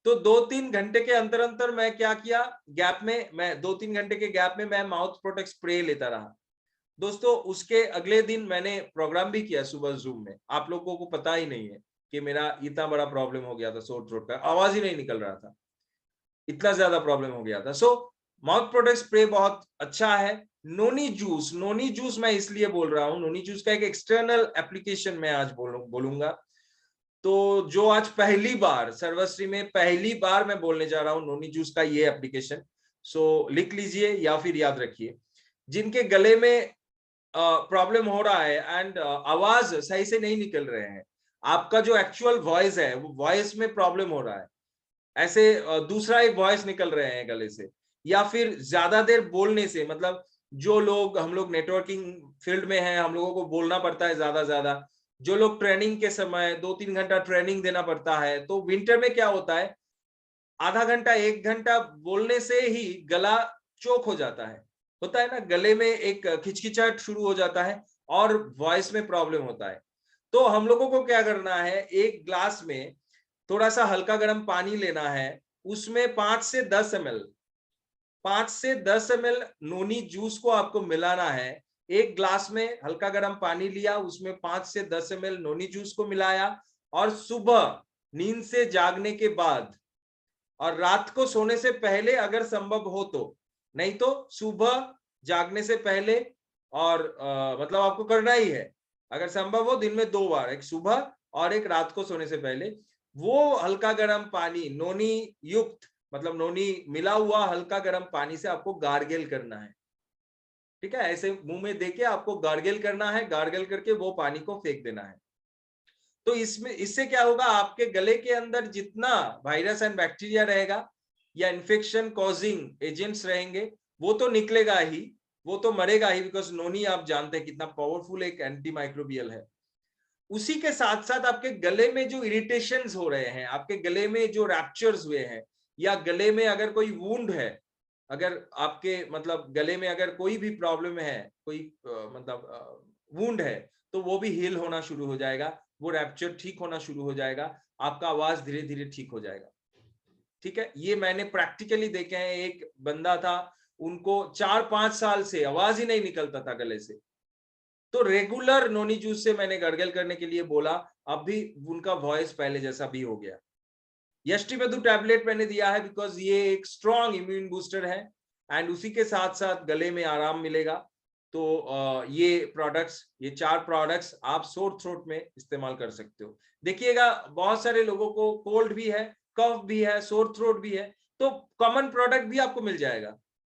तो 2-3 घंटे के अंतर अंतर मैं क्या किया, गैप में मैं 2-3 घंटे के गैप में मैं माउथ प्रोटेक्ट स्प्रे लेता रहा। दोस्तों उसके अगले दिन मैंने प्रोग्राम भी किया सुबह जूम में, आप लोगों को पता ही नहीं है कि मेरा इतना बड़ा प्रॉब्लम हो गया था, सोर थ्रोट का आवाज ही नहीं निकल रहा था, इतना ज्यादा प्रॉब्लम हो गया था। सो माउथ प्रोटेक्ट स्प्रे बहुत अच्छा है। नोनी जूस, नोनी जूस मैं इसलिए बोल रहा हूँ, नोनी जूस का एक एक्सटर्नल एप्लीकेशन मैं आज बोलूंगा। तो जो आज पहली बार सर्वश्री में पहली बार मैं बोलने जा रहा हूँ नोनी जूस का ये एप्लीकेशन, सो लिख लीजिए या फिर याद रखिए। जिनके गले में प्रॉब्लम हो रहा है एंड आवाज सही से नहीं निकल रहे हैं, आपका जो एक्चुअल वॉइस है वो वॉइस में प्रॉब्लम हो रहा है, ऐसे दूसरा एक वॉइस निकल रहे हैं गले से, या फिर ज्यादा देर बोलने से, मतलब जो लोग, हम लोग नेटवर्किंग फील्ड में हैं, हम लोगों को बोलना पड़ता है ज्यादा, जो लोग ट्रेनिंग के समय 2-3 घंटा ट्रेनिंग देना पड़ता है, तो विंटर में क्या होता है, आधा घंटा 1 घंटा बोलने से ही गला चोक हो जाता है, होता है ना, गले में एक खिचखिचाहट शुरू हो जाता है और वॉइस में प्रॉब्लम होता है। तो हम लोगों को क्या करना है, एक ग्लास में थोड़ा सा हल्का गर्म पानी लेना है, उसमें 5 से 10 ml, 5 से 10 ml नोनी जूस को आपको मिलाना है। एक ग्लास में हल्का गर्म पानी लिया, उसमें 5 से 10 ml नोनी जूस को मिलाया, और सुबह नींद से जागने के बाद और रात को सोने से पहले अगर संभव हो तो, नहीं तो सुबह जागने से पहले, और मतलब आपको करना ही है, अगर संभव हो दिन में 2 बार, एक सुबह और एक रात को सोने से पहले, वो हल्का गर्म पानी नोनी युक्त, मतलब नोनी मिला हुआ हल्का गर्म पानी से आपको गार्गल करना है। ठीक है, ऐसे मुंह में देके आपको गार्गल करना है, गार्गल करके वो पानी को फेंक देना है। तो इसमें, इससे क्या होगा, आपके गले के अंदर जितना वायरस एंड बैक्टीरिया रहेगा या इन्फेक्शन कॉजिंग एजेंट्स रहेंगे, वो तो निकलेगा ही, वो तो मरेगा ही, बिकॉज नोनी आप जानते हैं कितना पावरफुल एक एंटी माइक्रोबियल है। उसी के साथ साथ आपके गले में जो इरिटेशंस हो रहे हैं, आपके गले में जो रैप्चर्स हुए हैं, या गले में अगर कोई वुंड है, अगर आपके मतलब गले में अगर कोई भी प्रॉब्लम है, कोई मतलब वुंड है, तो वो भी हील होना शुरू हो जाएगा, वो रैप्चर ठीक होना शुरू हो जाएगा, आपका आवाज धीरे धीरे ठीक हो जाएगा। ठीक है, ये मैंने प्रैक्टिकली देखे हैं। एक बंदा था, उनको 4-5 साल से आवाज ही नहीं निकलता था गले से, तो रेगुलर नोनी जूस से मैंने गर्गल करने के लिए बोला, अब भी उनका वॉइस पहले जैसा भी हो गया। यष्टिमधु टैबलेट मैंने दिया है बिकॉज ये एक स्ट्रॉन्ग इम्यून बूस्टर है, एंड उसी के साथ साथ गले में आराम मिलेगा। तो ये प्रोडक्ट्स, ये 4 प्रोडक्ट्स आप सोर थ्रोट में इस्तेमाल कर सकते हो। देखिएगा बहुत सारे लोगों को कोल्ड भी है, कफ भी है, सोर थ्रोट भी है, तो कॉमन प्रोडक्ट भी आपको मिल जाएगा,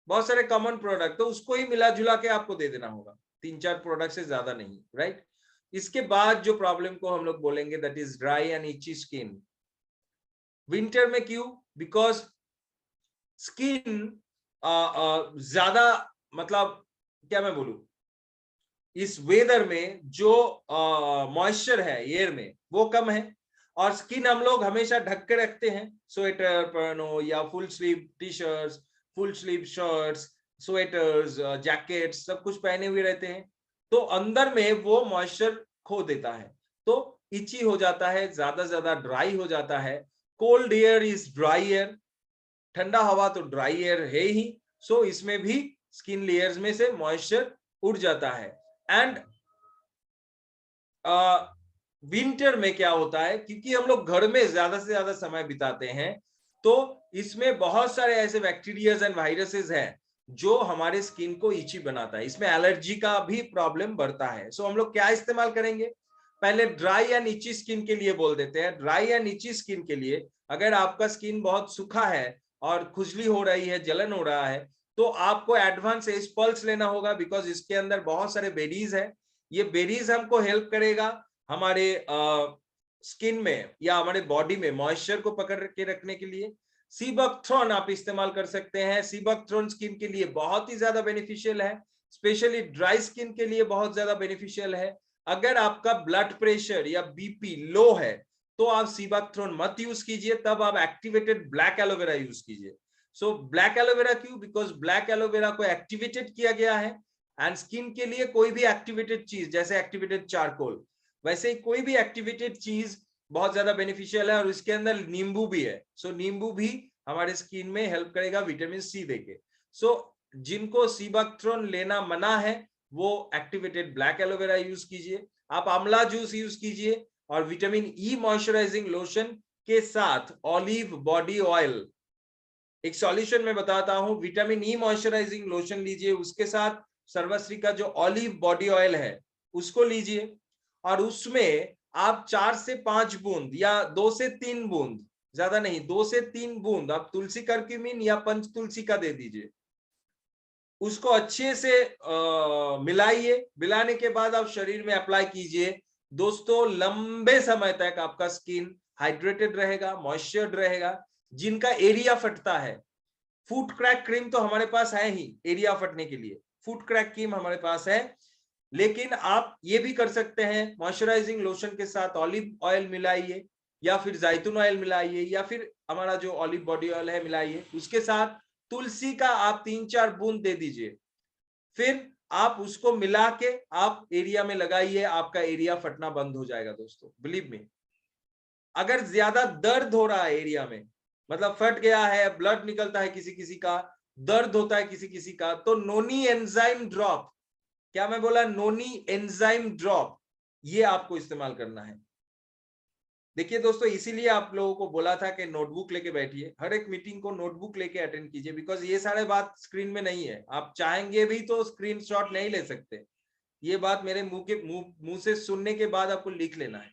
बहुत सारे कॉमन प्रोडक्ट, तो उसको ही मिला जुला के आपको दे देना होगा, 3-4 प्रोडक्ट से ज्यादा नहीं, राइट। इसके बाद जो प्रॉब्लम को हम लोग बोलेंगे, that is dry and इची skin. Winter में क्यों, बिकॉज स्किन ज्यादा, मतलब क्या मैं बोलूं, इस वेदर में जो मॉइस्चर है एयर में वो कम है, और स्किन हम लोग हमेशा ढक के रखते हैं, स्वेटर पहनो या full sleeve T shirts, full sleeve shirts, sweaters, jackets, सब कुछ पहने हुए रहते हैं, तो अंदर में वो मॉइस्चर खो देता है, तो इची हो जाता है, ज्यादा ड्राई हो जाता है। Cold air is dry air, ठंडा हवा तो ड्राई एयर है ही, सो इसमें भी स्किन लेयर्स में से मॉइस्चर उड़ जाता है। एंड विंटर में क्या होता है, क्योंकि हम लोग घर में ज्यादा से ज्यादा समय बिताते हैं, तो इसमें बहुत सारे ऐसे बैक्टीरियाज एंड वायरसेस हैं जो हमारे स्किन को इची बनाता है, इसमें एलर्जी का भी प्रॉब्लम बढ़ता है। सो हम लोग क्या इस्तेमाल करेंगे, पहले ड्राई एंड इची स्किन के लिए बोल देते हैं। ड्राई एंड इची स्किन के लिए, अगर आपका स्किन बहुत सूखा है और खुजली हो रही है, जलन हो रहा है, तो आपको एडवांस एज पल्स लेना होगा, बिकॉज इसके अंदर बहुत सारे बेरीज है। ये बेरीज हमको हेल्प करेगा हमारे स्किन में या हमारे बॉडी में मॉइस्चर को पकड़ के रखने के लिए। सीबकथ्रॉन आप इस्तेमाल कर सकते हैं। सीबकथ्रॉन स्किन के लिए बहुत ही ज्यादा बेनिफिशियल है, स्पेशली ड्राई स्किन के लिए बहुत ज्यादा बेनिफिशियल है। अगर आपका ब्लड प्रेशर या बीपी लो है तो आप सीबकथ्रॉन मत यूज कीजिए, तब आप एक्टिवेटेड ब्लैक एलोवेरा यूज कीजिए। सो ब्लैक एलोवेरा क्यों? बिकॉज ब्लैक एलोवेरा को एक्टिवेटेड किया गया है, एंड स्किन के लिए कोई भी एक्टिवेटेड चीज, जैसे एक्टिवेटेड चारकोल, वैसे ही कोई भी एक्टिवेटेड चीज बहुत ज्यादा बेनिफिशियल है, और इसके अंदर नींबू भी है। सो नींबू भी हमारे स्किन में हेल्प करेगा विटामिन सी देके। सो जिनको सीबकथ्रॉन लेना मना है वो एक्टिवेटेड ब्लैक एलोवेरा यूज कीजिए। आप आंवला जूस यूज कीजिए, और विटामिन ई मॉइस्चराइजिंग लोशन के साथ ऑलिव बॉडी ऑयल, एक सॉल्यूशन में बताता हूं, विटामिन ई मॉइस्चराइजिंग लोशन लीजिए, उसके साथ सर्वश्री का जो ऑलिव बॉडी ऑयल है उसको लीजिए, और उसमें आप 4 से 5 बूंद या 2 से 3 बूंद, ज्यादा नहीं, 2 से 3 बूंद आप तुलसी करक्यूमिन या पंच तुलसी का दे दीजिए। उसको अच्छे से मिलाइए। मिलाने के बाद आप शरीर में अप्लाई कीजिए। दोस्तों, लंबे समय तक आपका स्किन हाइड्रेटेड रहेगा, मॉइस्चर्ड रहेगा। जिनका एरिया फटता है, फुट क्रैक क्रीम तो हमारे पास है ही एरिया फटने के लिए, फुट क्रैक क्रीम हमारे पास है, लेकिन आप ये भी कर सकते हैं, मॉइस्चराइजिंग लोशन के साथ ऑलिव ऑयल मिलाइए, या फिर जैतून ऑयल मिलाइए, या फिर हमारा जो ऑलिव बॉडी ऑयल है मिलाइए, उसके साथ तुलसी का आप 3-4 बूंद दे दीजिए, फिर आप उसको मिला के आप एरिया में लगाइए, आपका एरिया फटना बंद हो जाएगा। दोस्तों, बिलीव मी, अगर ज्यादा दर्द हो रहा है एरिया में, मतलब फट गया है, ब्लड निकलता है किसी किसी का, दर्द होता है किसी किसी का, तो नोनी एंजाइम ड्रॉप, क्या मैं बोला? नोनी एंजाइम ड्रॉप, ये आपको इस्तेमाल करना है। देखिए दोस्तों, इसीलिए आप लोगों को बोला था कि नोटबुक लेके बैठिए, हर एक मीटिंग को नोटबुक लेके अटेंड कीजिए, बिकॉज ये सारे बात स्क्रीन में नहीं है। आप चाहेंगे भी तो स्क्रीनशॉट नहीं ले सकते, ये बात मेरे मुंह से सुनने के बाद आपको लिख लेना है।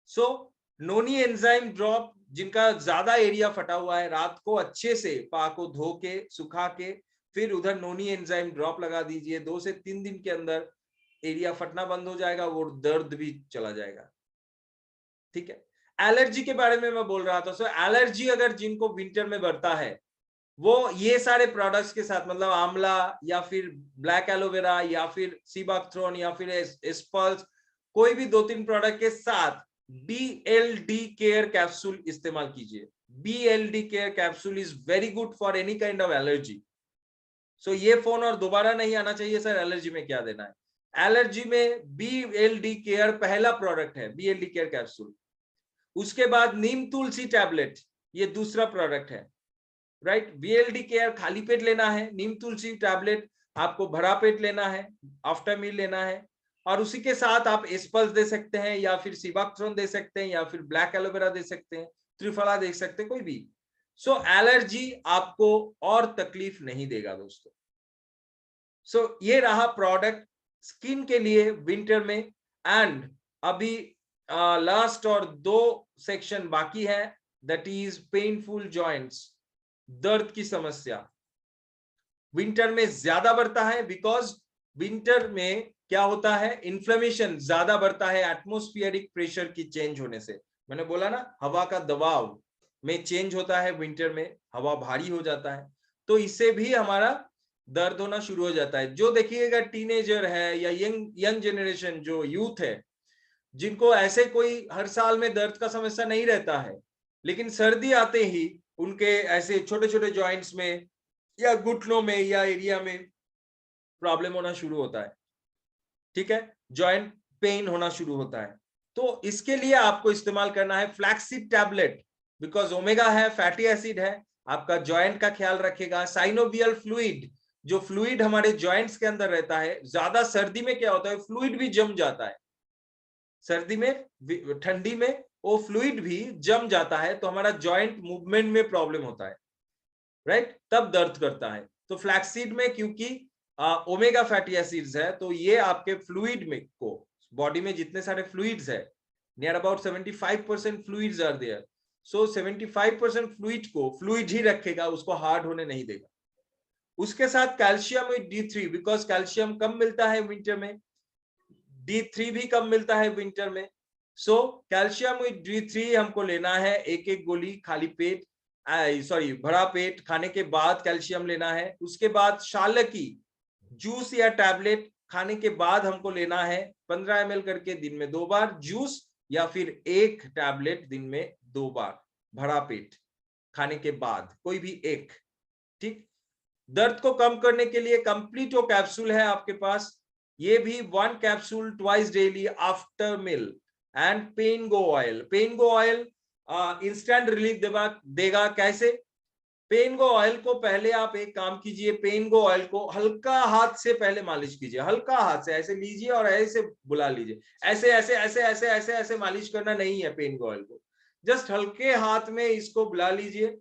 सो नोनी एंजाइम ड्रॉप, जिनका ज्यादा एरिया फटा हुआ है, रात को अच्छे से पा को धो के सुखा के फिर उधर नोनी एंजाइम ड्रॉप लगा दीजिए। 2 से 3 दिन के अंदर एरिया फटना बंद हो जाएगा, वो दर्द भी चला जाएगा। ठीक है। एलर्जी के बारे में मैं बोल रहा था। सो एलर्जी अगर जिनको विंटर में बढ़ता है, वो ये सारे प्रोडक्ट्स के साथ, मतलब आंवला या फिर ब्लैक एलोवेरा या फिर सीबकथ्रॉन या फिर एस्पल्स, कोई भी 2-3 प्रोडक्ट के साथ BLD केयर कैप्सूल इस्तेमाल कीजिए। BLD care capsule is very good for any kind of allergy. So ये फोन और दोबारा नहीं आना चाहिए सर, एलर्जी में क्या देना है। एलर्जी में BLD केयर पहला प्रोडक्ट है, BLD केयर कैप्सूल। उसके बाद नीम तुलसी टैबलेट, ये दूसरा प्रोडक्ट है, राइट। BLD केयर खाली पेट लेना है, नीम तुलसी टैबलेट आपको भरा पेट लेना है, आफ्टर मील लेना है, और उसी के साथ आप एस्पल्स दे सकते हैं, या फिर सीबकथ्रॉन दे सकते हैं, या फिर ब्लैक एलोवेरा दे सकते हैं, त्रिफला दे सकते हैं, कोई भी। सो एलर्जी आपको और तकलीफ नहीं देगा दोस्तों। सो ये रहा प्रोडक्ट स्किन के लिए विंटर में। एंड अभी लास्ट और 2 सेक्शन बाकी है, दैट इज पेनफुल जॉइंट्स, दर्द की समस्या विंटर में ज्यादा बढ़ता है, बिकॉज विंटर में क्या होता है, इन्फ्लेमेशन ज्यादा बढ़ता है एटमॉस्फेरिक प्रेशर की चेंज होने से। मैंने बोला ना, हवा का दबाव में चेंज होता है विंटर में, हवा भारी हो जाता है, तो इससे भी हमारा दर्द होना शुरू हो जाता है। जो देखिएगा टीनेजर है या यंग जनरेशन, जो यूथ है, जिनको ऐसे कोई हर साल में दर्द का समस्या नहीं रहता है, लेकिन सर्दी आते ही उनके ऐसे छोटे छोटे जॉइंट्स में या घुटनों में या एरिया में प्रॉब्लम होना शुरू होता है। ठीक है, जॉइंट पेन होना शुरू होता है। तो इसके लिए आपको इस्तेमाल करना है फ्लैक्सीड टैबलेट, बिकॉज ओमेगा है, फैटी एसिड है, आपका जॉइंट का ख्याल रखेगा। साइनोवियल फ्लूइड, जो फ्लूइड हमारे जॉइंट्स के अंदर रहता है, ज्यादा सर्दी में क्या होता है, फ्लूइड भी जम जाता है, सर्दी में, ठंडी में वो फ्लूइड भी जम जाता है, तो हमारा जॉइंट मूवमेंट में प्रॉब्लम होता है, राइट, तब दर्द करता है। तो फ्लैक्सीड में क्योंकि ओमेगा फैटी एसिड्स है, तो ये आपके फ्लूइड में को, बॉडी में जितने सारे फ्लूइड्स है, near about 75% fluids are there, so 75% fluid को फ्लूइड ही रखेगा, उसको हार्ड होने नहीं देगा। उसके साथ calcium with D3, because calcium कम मिलता है विंटर में, D3 भी कम मिलता है विंटर में। सो कैल्शियम विद D3 हमको लेना है, एक एक गोली खाली पेट, सॉरी भरा पेट खाने के बाद कैल्शियम लेना है। उसके बाद शालकी जूस या टैबलेट खाने के बाद हमको लेना है 15 ml करके दिन में 2 बार जूस, या फिर 1 टैबलेट दिन में 2 बार भरा पेट खाने के बाद, कोई भी एक। ठीक। दर्द को कम करने के लिए कंप्लीटो कैप्सूल है आपके पास, ये भी 1 capsule twice daily after meal. And Paingo oil, Paingo oil instant relief देगा। कैसे? पेनगो ऑयल को पहले आप एक काम कीजिए, पेनगो ऑयल को हल्का हाथ से पहले मालिश कीजिए, हल्का हाथ से ऐसे लीजिए और ऐसे बुला लीजिए, ऐसे ऐसे ऐसे ऐसे ऐसे ऐसे मालिश करना नहीं है पेनगो ऑयल को, जस्ट हल्के हाथ में इसको बुला लीजिए,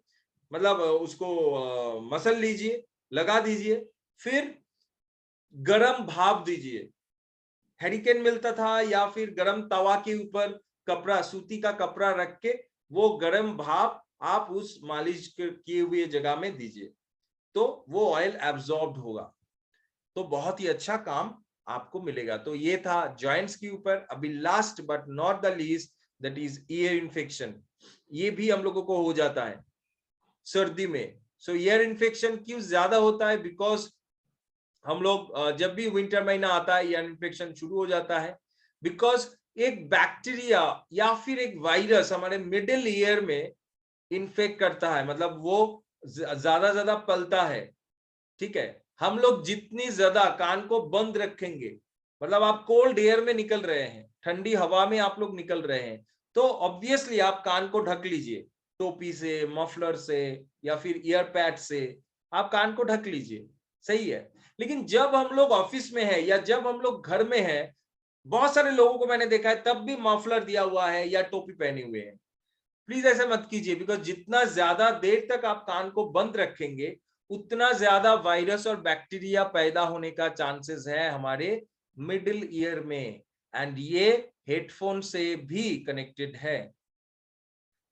मतलब उसको मसल लीजिए, लगा दीजिए, फिर गरम भाप दीजिए। हेरिकेन मिलता था या फिर गरम तवा के ऊपर कपड़ा, सूती का कपड़ा रख के वो गरम भाप आप उस मालिश किए हुए जगह में दीजिए, तो वो ऑयल एब्जॉर्ब होगा, तो बहुत ही अच्छा काम आपको मिलेगा। तो ये था जॉइंट्स के ऊपर। अभी last but not the least, that is ear infection. ये भी हम लोगों को हो जाता है सर्दी में। सो ईयर इन्फेक्शन क्यों ज्यादा होता है? बिकॉज हम लोग जब भी विंटर महीना आता है ईयर इन्फेक्शन शुरू हो जाता है, बिकॉज एक बैक्टीरिया या फिर एक वायरस हमारे मिडिल ईयर में इन्फेक्ट करता है, मतलब वो ज्यादा पलता है। ठीक है, हम लोग जितनी ज्यादा कान को बंद रखेंगे, मतलब आप कोल्ड एयर में निकल रहे हैं, ठंडी हवा में आप लोग निकल रहे हैं, तो ऑब्वियसली आप कान को ढक लीजिए, टोपी से, मफलर से या फिर ईयर पैड से आप कान को ढक लीजिए, सही है। लेकिन जब हम लोग ऑफिस में है या जब हम लोग घर में है, बहुत सारे लोगों को मैंने देखा है तब भी मफलर दिया हुआ है या टोपी पहने हुए हैं। प्लीज ऐसे मत कीजिए, बिकॉज जितना ज्यादा देर तक आप कान को बंद रखेंगे उतना ज्यादा वायरस और बैक्टीरिया पैदा होने का चांसेस है हमारे मिडिल ईयर में। एंड ये हेडफोन से भी कनेक्टेड है।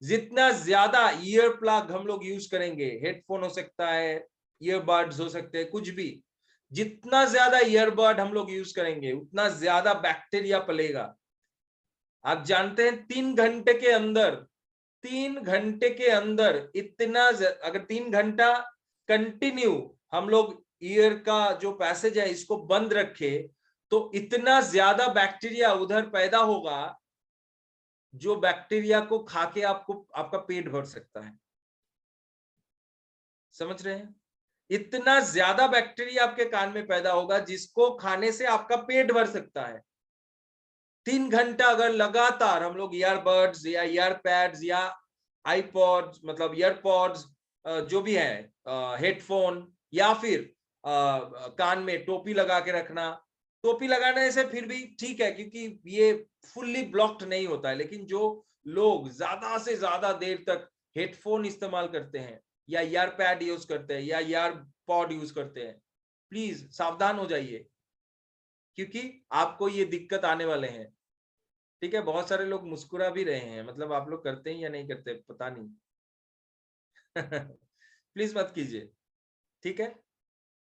जितना ज्यादा ईयर प्लग हम लोग यूज करेंगे, हेडफोन हो सकता है, ईयरबड्स हो सकते हैं, कुछ भी, जितना ज्यादा ईयरबड हम लोग यूज करेंगे उतना ज्यादा बैक्टीरिया पलेगा। आप जानते हैं 3 घंटे के अंदर, 3 घंटे के अंदर इतना, अगर 3 घंटा कंटिन्यू हम लोग ईयर का जो पैसेज है इसको बंद रखे, तो इतना ज्यादा बैक्टीरिया उधर पैदा होगा जो बैक्टीरिया को खा के आपको आपका पेट भर सकता है। समझ रहे हैं? इतना ज्यादा बैक्टीरिया आपके कान में पैदा होगा जिसको खाने से आपका पेट भर सकता है। 3 घंटा अगर लगातार हम लोग ईयरबड्स या ईयर पैड्स या आईपॉड्स, मतलब ईयरपॉड्स जो भी है, हेडफोन या फिर कान में टोपी लगा के रखना, टोपी लगाने से फिर भी ठीक है क्योंकि ये फुल्ली ब्लॉक्ड नहीं होता है, लेकिन जो लोग ज्यादा से ज्यादा देर तक हेडफोन इस्तेमाल करते हैं या ईयर पैड यूज करते हैं या ईयर पॉड यूज करते हैं, प्लीज सावधान हो जाइए क्योंकि आपको ये दिक्कत आने वाले हैं। ठीक है, बहुत सारे लोग मुस्कुरा भी रहे हैं, मतलब आप लोग करते हैं या नहीं करते पता नहीं। प्लीज मत कीजिए, ठीक है।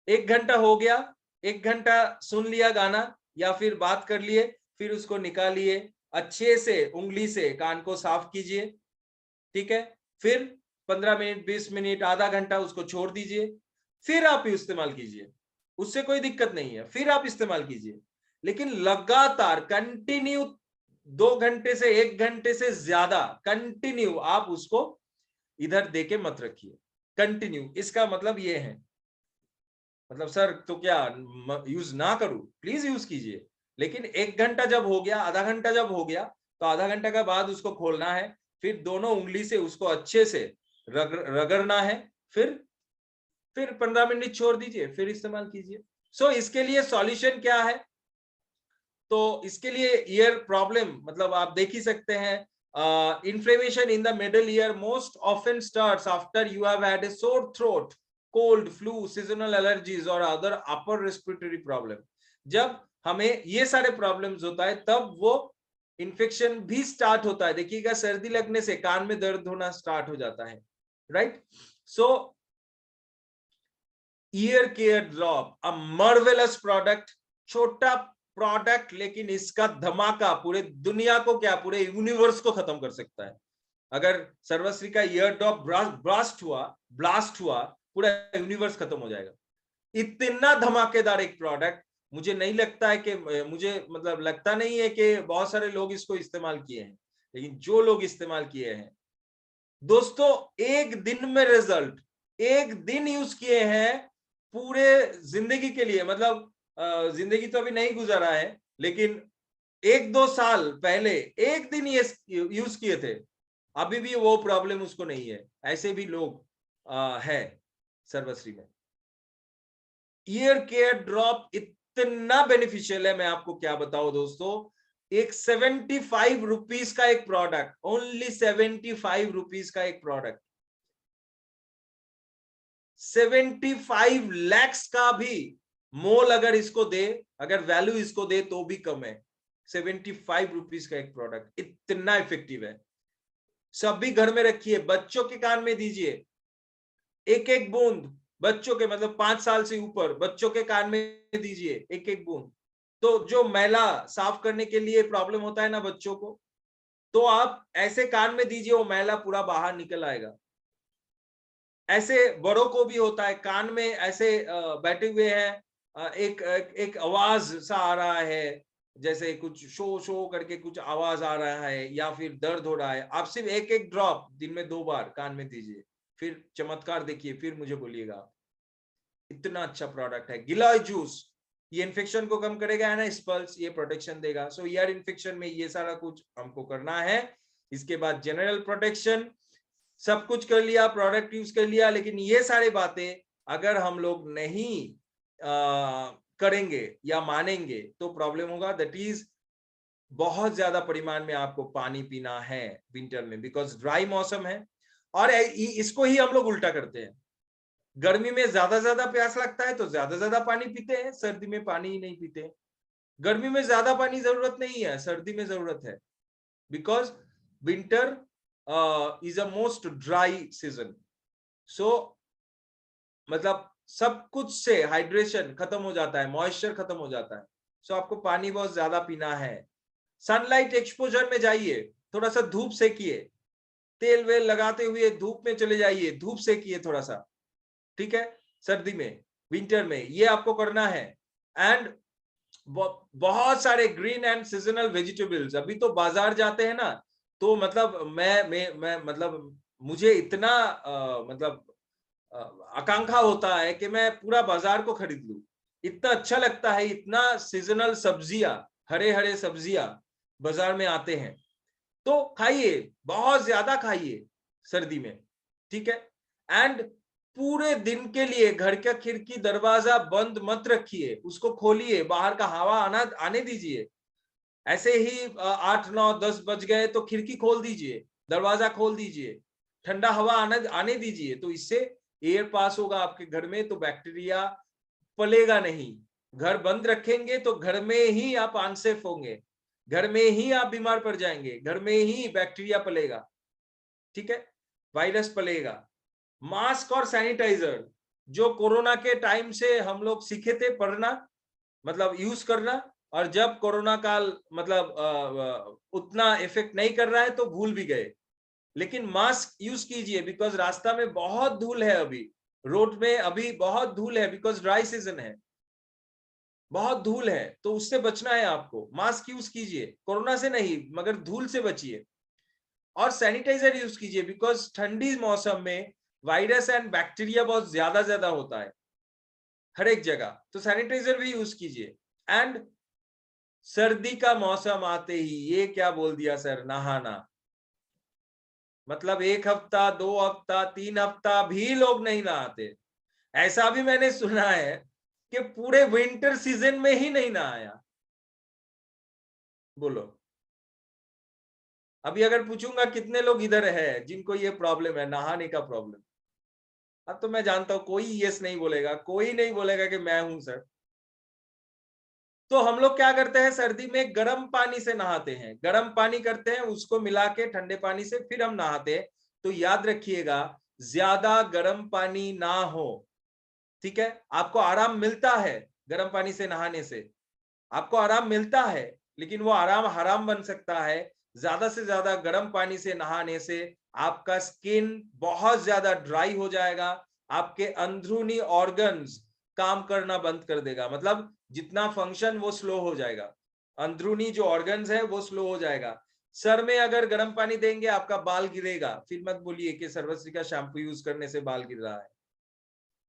1 घंटा हो गया, 1 घंटा सुन लिया गाना या फिर बात कर लिए, फिर उसको निकालिए, अच्छे से उंगली से कान को साफ कीजिए, ठीक है। फिर 15 मिनट, 20 मिनट, आधा घंटा उसको छोड़ दीजिए, फिर आप इस्तेमाल कीजिए, उससे कोई दिक्कत नहीं है, फिर आप इस्तेमाल कीजिए। लेकिन लगातार कंटिन्यू 2 घंटे से 1 घंटे से ज्यादा कंटिन्यू आप उसको इधर देके मत रखिए। कंटिन्यू इसका मतलब ये है, मतलब सर तो क्या यूज ना करूं? प्लीज यूज कीजिए, लेकिन 1 घंटा जब हो गया, आधा घंटा जब हो गया, तो आधा घंटा के बाद उसको खोलना है, फिर दोनों उंगली से उसको अच्छे से रगड़ना है, फिर 15 मिनट छोड़ दीजिए, फिर इस्तेमाल कीजिए। सो इसके लिए सॉल्यूशन क्या है? तो इसके लिए ईयर प्रॉब्लम, मतलब आप देख ही सकते हैं, inflammation in the middle ear most often starts after you have had a sore throat, cold, flu, seasonal allergies or other upper respiratory problem। जब हमें ये सारे प्रॉब्लम्स होता है तब वो इन्फेक्शन भी स्टार्ट होता है। देखिएगा, सर्दी लगने से कान में दर्द होना स्टार्ट हो जाता है, राइट। सो ईयर केयर ड्रॉप, अ मार्वेलस प्रोडक्ट, छोटा प्रोडक्ट लेकिन इसका धमाका पूरे दुनिया को, क्या पूरे यूनिवर्स को खत्म कर सकता है। अगर सर्वश्री का ईयर ड्रॉप ब्लास्ट हुआ, पूरा यूनिवर्स खत्म हो जाएगा। इतना धमाकेदार एक प्रोडक्ट, मुझे नहीं लगता है कि मुझे मतलब लगता नहीं है कि बहुत सारे लोग इसको इस्तेमाल किए हैं, लेकिन जो लोग इस्तेमाल किए हैं दोस्तों, एक दिन में रिजल्ट, एक दिन यूज किए हैं पूरे जिंदगी के लिए, मतलब जिंदगी तो अभी नहीं गुजारा है, लेकिन 1-2 साल पहले एक दिन ये यूज किए थे, अभी भी वो प्रॉब्लम उसको नहीं है। ऐसे भी लोग है सर्वश्री में। ईयर केयर ड्रॉप इतना बेनिफिशियल है, मैं आपको क्या बताऊं दोस्तों। एक 75 रुपीज का एक प्रोडक्ट, ओनली 75 रुपीज का एक प्रोडक्ट, 75 लैक्स का भी मोल अगर इसको दे, अगर वैल्यू इसको दे तो भी कम है। 75 रुपीज का एक प्रोडक्ट इतना इफेक्टिव है। सभी घर में रखिए, बच्चों के कान में दीजिए, एक एक बूंद बच्चों के, मतलब 5 साल से ऊपर बच्चों के कान में दीजिए, एक एक बूंद। तो जो मैला साफ करने के लिए प्रॉब्लम होता है ना बच्चों को, तो आप ऐसे कान में दीजिए, वो मैला पूरा बाहर निकल आएगा। ऐसे बड़ों को भी होता है, कान में ऐसे बैठे हुए हैं, एक आवाज सा आ रहा है, जैसे कुछ शो शो करके कुछ आवाज आ रहा है, या फिर दर्द हो रहा है। आप सिर्फ एक एक ड्रॉप दिन में 2 बार कान में दीजिए, फिर चमत्कार देखिए, फिर मुझे बोलिएगा। इतना अच्छा प्रोडक्ट है। गिलॉय जूस, ये इन्फेक्शन को कम करेगा, है ना, स्पल्स, ये प्रोटेक्शन देगा। सो ईयर इन्फेक्शन में ये सारा कुछ हमको करना है। इसके बाद जनरल प्रोटेक्शन, सब कुछ कर लिया, प्रोडक्ट यूज कर लिया, लेकिन ये सारी बातें अगर हम लोग नहीं करेंगे या मानेंगे तो प्रॉब्लम होगा। दैट इज बहुत ज्यादा परिमाण में आपको पानी पीना है विंटर में, बिकॉज ड्राई मौसम है। और इसको ही हम लोग उल्टा करते हैं, गर्मी में ज्यादा प्यास लगता है तो ज्यादा पानी पीते हैं, सर्दी में पानी ही नहीं पीते। गर्मी में ज्यादा पानी जरूरत नहीं है, सर्दी में जरूरत है, because winter is a most dry season. So मतलब सब कुछ से हाइड्रेशन खत्म हो जाता है, मॉइस्चर खत्म हो जाता है। सो आपको पानी बहुत ज्यादा पीना है। सनलाइट एक्सपोजर में जाइए, थोड़ा सा धूप सेकिए, तेल वेल लगाते हुए धूप में चले जाइए, धूप सेकिए थोड़ा सा, ठीक है, सर्दी में, विंटर में ये आपको करना है। एंड बहुत सारे ग्रीन एंड सीजनल वेजिटेबल्स, अभी तो बाजार जाते हैं ना, तो मतलब मैं मतलब मुझे इतना मतलब आकांक्षा होता है कि मैं पूरा बाजार को खरीद लूं। इतना अच्छा लगता है, इतना सीजनल सब्जियां, हरे हरे सब्जियां बाजार में आते हैं। तो खाइए, बहुत ज्यादा खाइए सर्दी में, ठीक है। एंड पूरे दिन के लिए घर का खिड़की दरवाजा बंद मत रखिए, उसको खोलिए, बाहर का हवा आने दीजिए। ऐसे ही 8, 9, 10 बज गए तो खिड़की खोल दीजिए, दरवाजा खोल दीजिए, ठंडा हवा आने दीजिए। तो इससे एयर पास होगा आपके घर में, तो बैक्टीरिया पलेगा नहीं। घर बंद रखेंगे तो घर में ही आप अनसेफ होंगे, घर में ही आप बीमार पड़ जाएंगे, घर में ही बैक्टीरिया पलेगा, ठीक है, वायरस पलेगा। मास्क और सैनिटाइजर, जो कोरोना के टाइम से हम लोग सीखे थे पढ़ना, मतलब यूज करना, और जब कोरोना काल मतलब उतना इफेक्ट नहीं कर रहा है तो भूल भी गए। लेकिन मास्क यूज कीजिए, बिकॉज रास्ता में बहुत धूल है, अभी रोड में अभी बहुत धूल है, बिकॉज ड्राई सीजन है, बहुत धूल है, तो उससे बचना है आपको। मास्क यूज कीजिए, कोरोना से नहीं मगर धूल से बचिए। और सैनिटाइजर यूज कीजिए, बिकॉज ठंडी मौसम में वायरस एंड बैक्टीरिया बहुत ज्यादा होता है हर एक जगह, तो सैनिटाइजर भी यूज कीजिए। एंड सर्दी का मौसम आते ही ये क्या बोल दिया सर, नहाना, मतलब 1 हफ्ता 2 हफ्ता 3 हफ्ता भी लोग नहीं नहाते। ऐसा भी मैंने सुना है कि पूरे विंटर सीजन में ही नहीं नहाया। बोलो, अभी अगर पूछूंगा कितने लोग इधर है जिनको ये प्रॉब्लम है, नहाने का प्रॉब्लम, अब तो मैं जानता हूं कोई यस नहीं बोलेगा, कोई नहीं बोलेगा कि मैं हूं सर। तो हम लोग क्या करते हैं, सर्दी में गर्म पानी से नहाते हैं, गर्म पानी करते हैं, उसको मिला के ठंडे पानी से फिर हम नहाते हैं। तो याद रखिएगा, ज्यादा गर्म पानी ना हो, ठीक है। आपको आराम मिलता है गर्म पानी से नहाने से, आपको आराम मिलता है, लेकिन वो आराम हराम बन सकता है ज्यादा से ज्यादा गर्म पानी से नहाने से आपका स्किन बहुत ज्यादा ड्राई हो जाएगा, आपके अंदरूनी ऑर्गन्स काम करना बंद कर देगा, मतलब जितना फंक्शन वो स्लो हो जाएगा, अंदरूनी जो ऑर्गन्स है वो स्लो हो जाएगा। सर में अगर गर्म पानी देंगे आपका बाल गिरेगा, फिर मत बोलिए कि सर्वश्री का शैम्पू यूज करने से बाल गिर रहा है।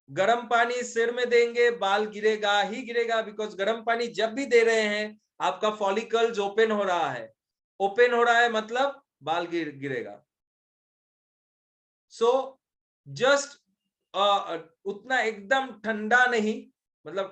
गर्म पानी सिर में देंगे बाल गिरेगा ही गिरेगा, बिकॉज गर्म पानी जब भी दे रहे हैं आपका फॉलिकल्स ओपन हो रहा है, ओपन हो रहा है मतलब बाल गिरेगा। सो जस्ट उतना एकदम ठंडा नहीं, मतलब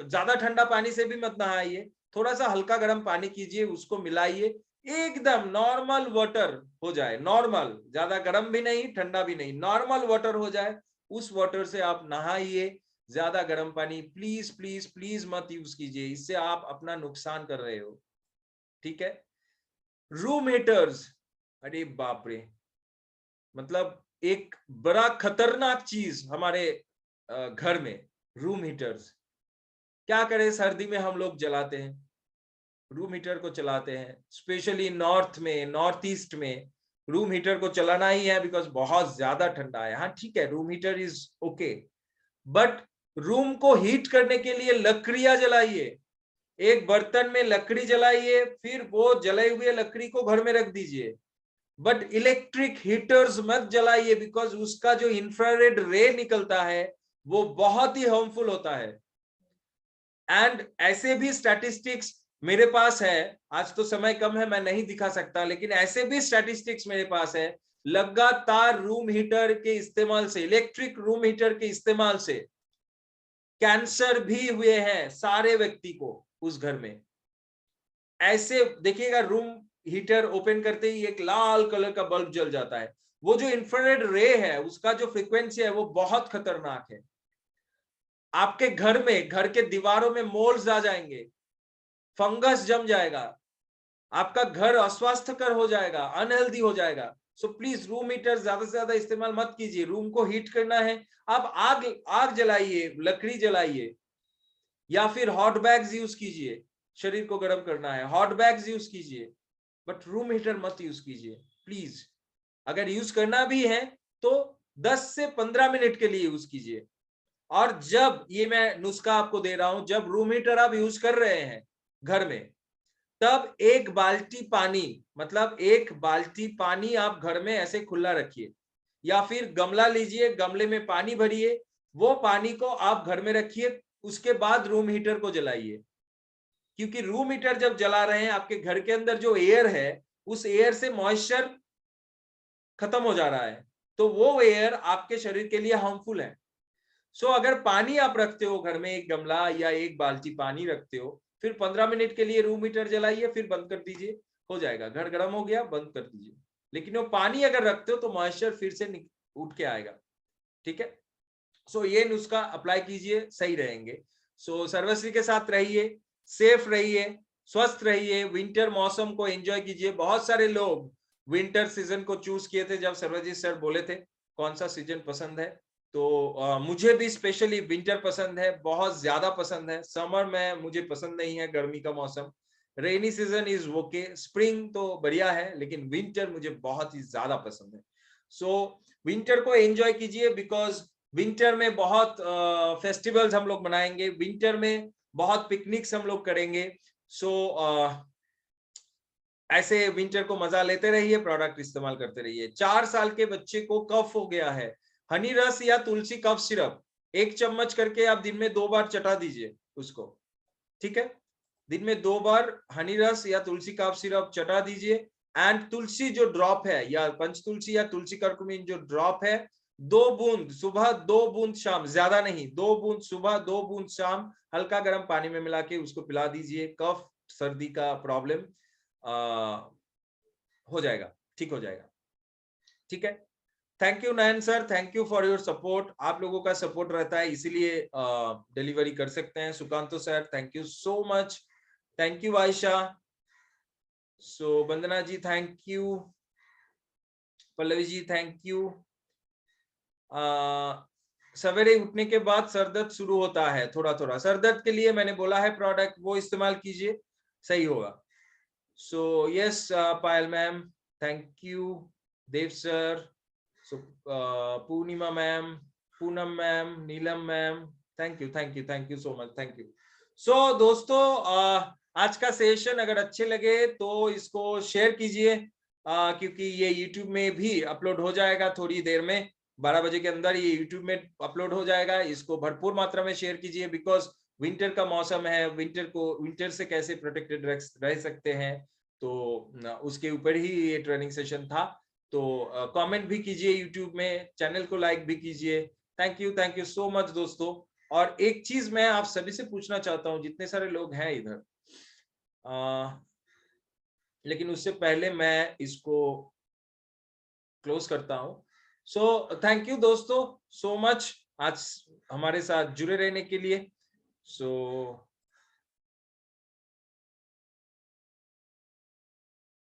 ज्यादा ठंडा पानी से भी मत नहाइए, थोड़ा सा हल्का गर्म पानी कीजिए, उसको मिलाइए, एकदम नॉर्मल वाटर हो जाए, नॉर्मल, ज्यादा गर्म भी नहीं ठंडा भी नहीं, नॉर्मल वाटर हो जाए, उस वाटर से आप नहाइए। ज्यादा गर्म पानी प्लीज प्लीज प्लीज मत यूज कीजिए, इससे आप अपना नुकसान कर रहे हो, ठीक है। रूम हीटर्स, अरे बाप रे, मतलब एक बड़ा खतरनाक चीज हमारे घर में, रूम हीटर्स। क्या करें, सर्दी में हम लोग जलाते हैं, रूम हीटर को चलाते हैं, स्पेशली नॉर्थ में, नॉर्थ ईस्ट में रूम हीटर को चलाना ही है, बिकॉज बहुत ज्यादा ठंडा है। हाँ ठीक है, room heater is okay, but room को हीट करने के लिए लकड़ियां जलाइए, एक बर्तन में लकड़ी जलाइए, फिर वो जले हुए लकड़ी को घर में रख दीजिए, बट इलेक्ट्रिक हीटर्स मत जलाइए, बिकॉज उसका जो इंफ्रारेड रे निकलता है वो बहुत ही हार्मफुल होता है। एंड ऐसे भी स्टैटिस्टिक्स मेरे पास है, आज तो समय कम है मैं नहीं दिखा सकता, लेकिन ऐसे भी स्टैटिस्टिक्स मेरे पास है, लगातार रूम हीटर के इस्तेमाल से, इलेक्ट्रिक रूम हीटर के इस्तेमाल से कैंसर भी हुए हैं सारे व्यक्ति को उस घर में। ऐसे देखिएगा, रूम हीटर ओपन करते ही एक लाल कलर का बल्ब जल जाता है, वो जो इंफ्रारेड रे है उसका जो फ्रीक्वेंसी है वो बहुत खतरनाक है। आपके घर में, घर के दीवारों में मोल्स आ जाएंगे, फंगस जम जाएगा, आपका घर अस्वास्थ्यकर हो जाएगा, अनहेल्दी हो जाएगा। सो प्लीज रूम हीटर ज्यादा से ज्यादा इस्तेमाल मत कीजिए। रूम को हीट करना है, आप आग आग जलाइए, लकड़ी जलाइए, या फिर हॉट बैग्स यूज कीजिए, शरीर को गर्म करना है हॉट बैग्स यूज कीजिए, बट रूम हीटर मत यूज कीजिए प्लीज। अगर यूज करना भी है तो 10 से 15 मिनट के लिए यूज कीजिए। और जब, ये मैं नुस्खा आपको दे रहा हूं, जब रूम हीटर आप यूज कर रहे हैं घर में, तब एक बाल्टी पानी, मतलब एक बाल्टी पानी आप घर में ऐसे खुला रखिए, या फिर गमला लीजिए, गमले में पानी भरिए, वो पानी को आप घर में रखिए, उसके बाद रूम हीटर को जलाइए। क्योंकि रूम हीटर जब जला रहे हैं, आपके घर के अंदर जो एयर है उस एयर से मॉइस्चर खत्म हो जा रहा है, तो वो एयर आपके शरीर के लिए हार्मफुल है। सो अगर पानी आप रखते हो घर में, एक गमला या एक बाल्टी पानी रखते हो, फिर 15 मिनट के लिए रूम हीटर जलाइए, फिर बंद कर दीजिए, हो जाएगा, घर गर्म हो गया, बंद कर दीजिए। लेकिन वो पानी अगर रखते हो तो मॉइस्चर फिर से उठ के आएगा, ठीक है। सो ये नुस्खा अप्लाई कीजिए, सही रहेंगे। सो सर्वश्री के साथ रहिए, सेफ रहिए, स्वस्थ रहिए, विंटर मौसम को एंजॉय कीजिए। बहुत सारे लोग विंटर सीजन को चूज किए थे, जब सर्वजीत सर बोले थे कौन सा सीजन पसंद है, तो मुझे भी स्पेशली विंटर पसंद है, बहुत ज्यादा पसंद है। समर में मुझे पसंद नहीं है, गर्मी का मौसम, rainy season is okay, spring तो बढ़िया है, लेकिन विंटर मुझे बहुत ही ज्यादा पसंद है। सो विंटर को एंजॉय कीजिए, बिकॉज विंटर में बहुत फेस्टिवल्स हम लोग मनाएंगे, विंटर में बहुत पिकनिक्स हम लोग करेंगे। सो ऐसे विंटर को मजा लेते रहिए, प्रोडक्ट इस्तेमाल करते रहिए। 4 साल के बच्चे को कफ हो गया है, हनी रस या तुलसी कफ सिरप 1 चम्मच करके आप दिन में 2 बार चटा दीजिए उसको, ठीक है। दिन में 2 बार हनी रस या तुलसी कफ सिरप चटा दीजिए। एंड तुलसी जो ड्रॉप है, या पंच तुलसी या तुलसी करकुमिन जो ड्रॉप है, 2 बूंद सुबह, 2 बूंद शाम, ज्यादा नहीं, 2 बूंद सुबह, 2 बूंद शाम, हल्का गर्म पानी में मिला के उसको पिला दीजिए। कफ सर्दी का प्रॉब्लम हो जाएगा, ठीक हो जाएगा, ठीक है। Thank you Nayan sir, thank you for your support. आप लोगों का सपोर्ट रहता है, इसीलिए डिलीवरी कर सकते हैं। Sukanto sir, thank you so much, thank you Ayesha. So Vandana ji thank you, Pallavi ji thank you. सवेरे उठने के बाद सरदर्द शुरू होता है, थोड़ा थोड़ा सरदर्द के लिए मैंने बोला है प्रोडक्ट, वो इस्तेमाल कीजिए, सही होगा। So yes, Payal ma'am, thank you, Dev sir, so Poonima ma'am, Poonam ma'am, Neelam ma'am, thank you so much, thank you. So दोस्तों आज का सेशन अगर अच्छे लगे तो इसको शेयर कीजिए, क्योंकि ये YouTube में भी अपलोड हो जाएगा थोड़ी देर में, 12 बजे के अंदर ये YouTube में अपलोड हो जाएगा। इसको भरपूर मात्रा में शेयर कीजिए, बिकॉज विंटर का मौसम है, विंटर से कैसे प्रोटेक्टेड रह सकते हैं, तो उसके ऊपर ही ये ट्रेनिंग सेशन था। तो कमेंट भी कीजिए यूट्यूब में, चैनल को लाइक भी कीजिए। थैंक यू सो मच दोस्तों। और एक चीज मैं आप सभी से पूछना चाहता हूँ, जितने सारे लोग हैं इधर, लेकिन उससे पहले मैं इसको क्लोज करता हूँ। सो थैंक यू दोस्तों सो मच आज हमारे साथ जुड़े रहने के लिए। सो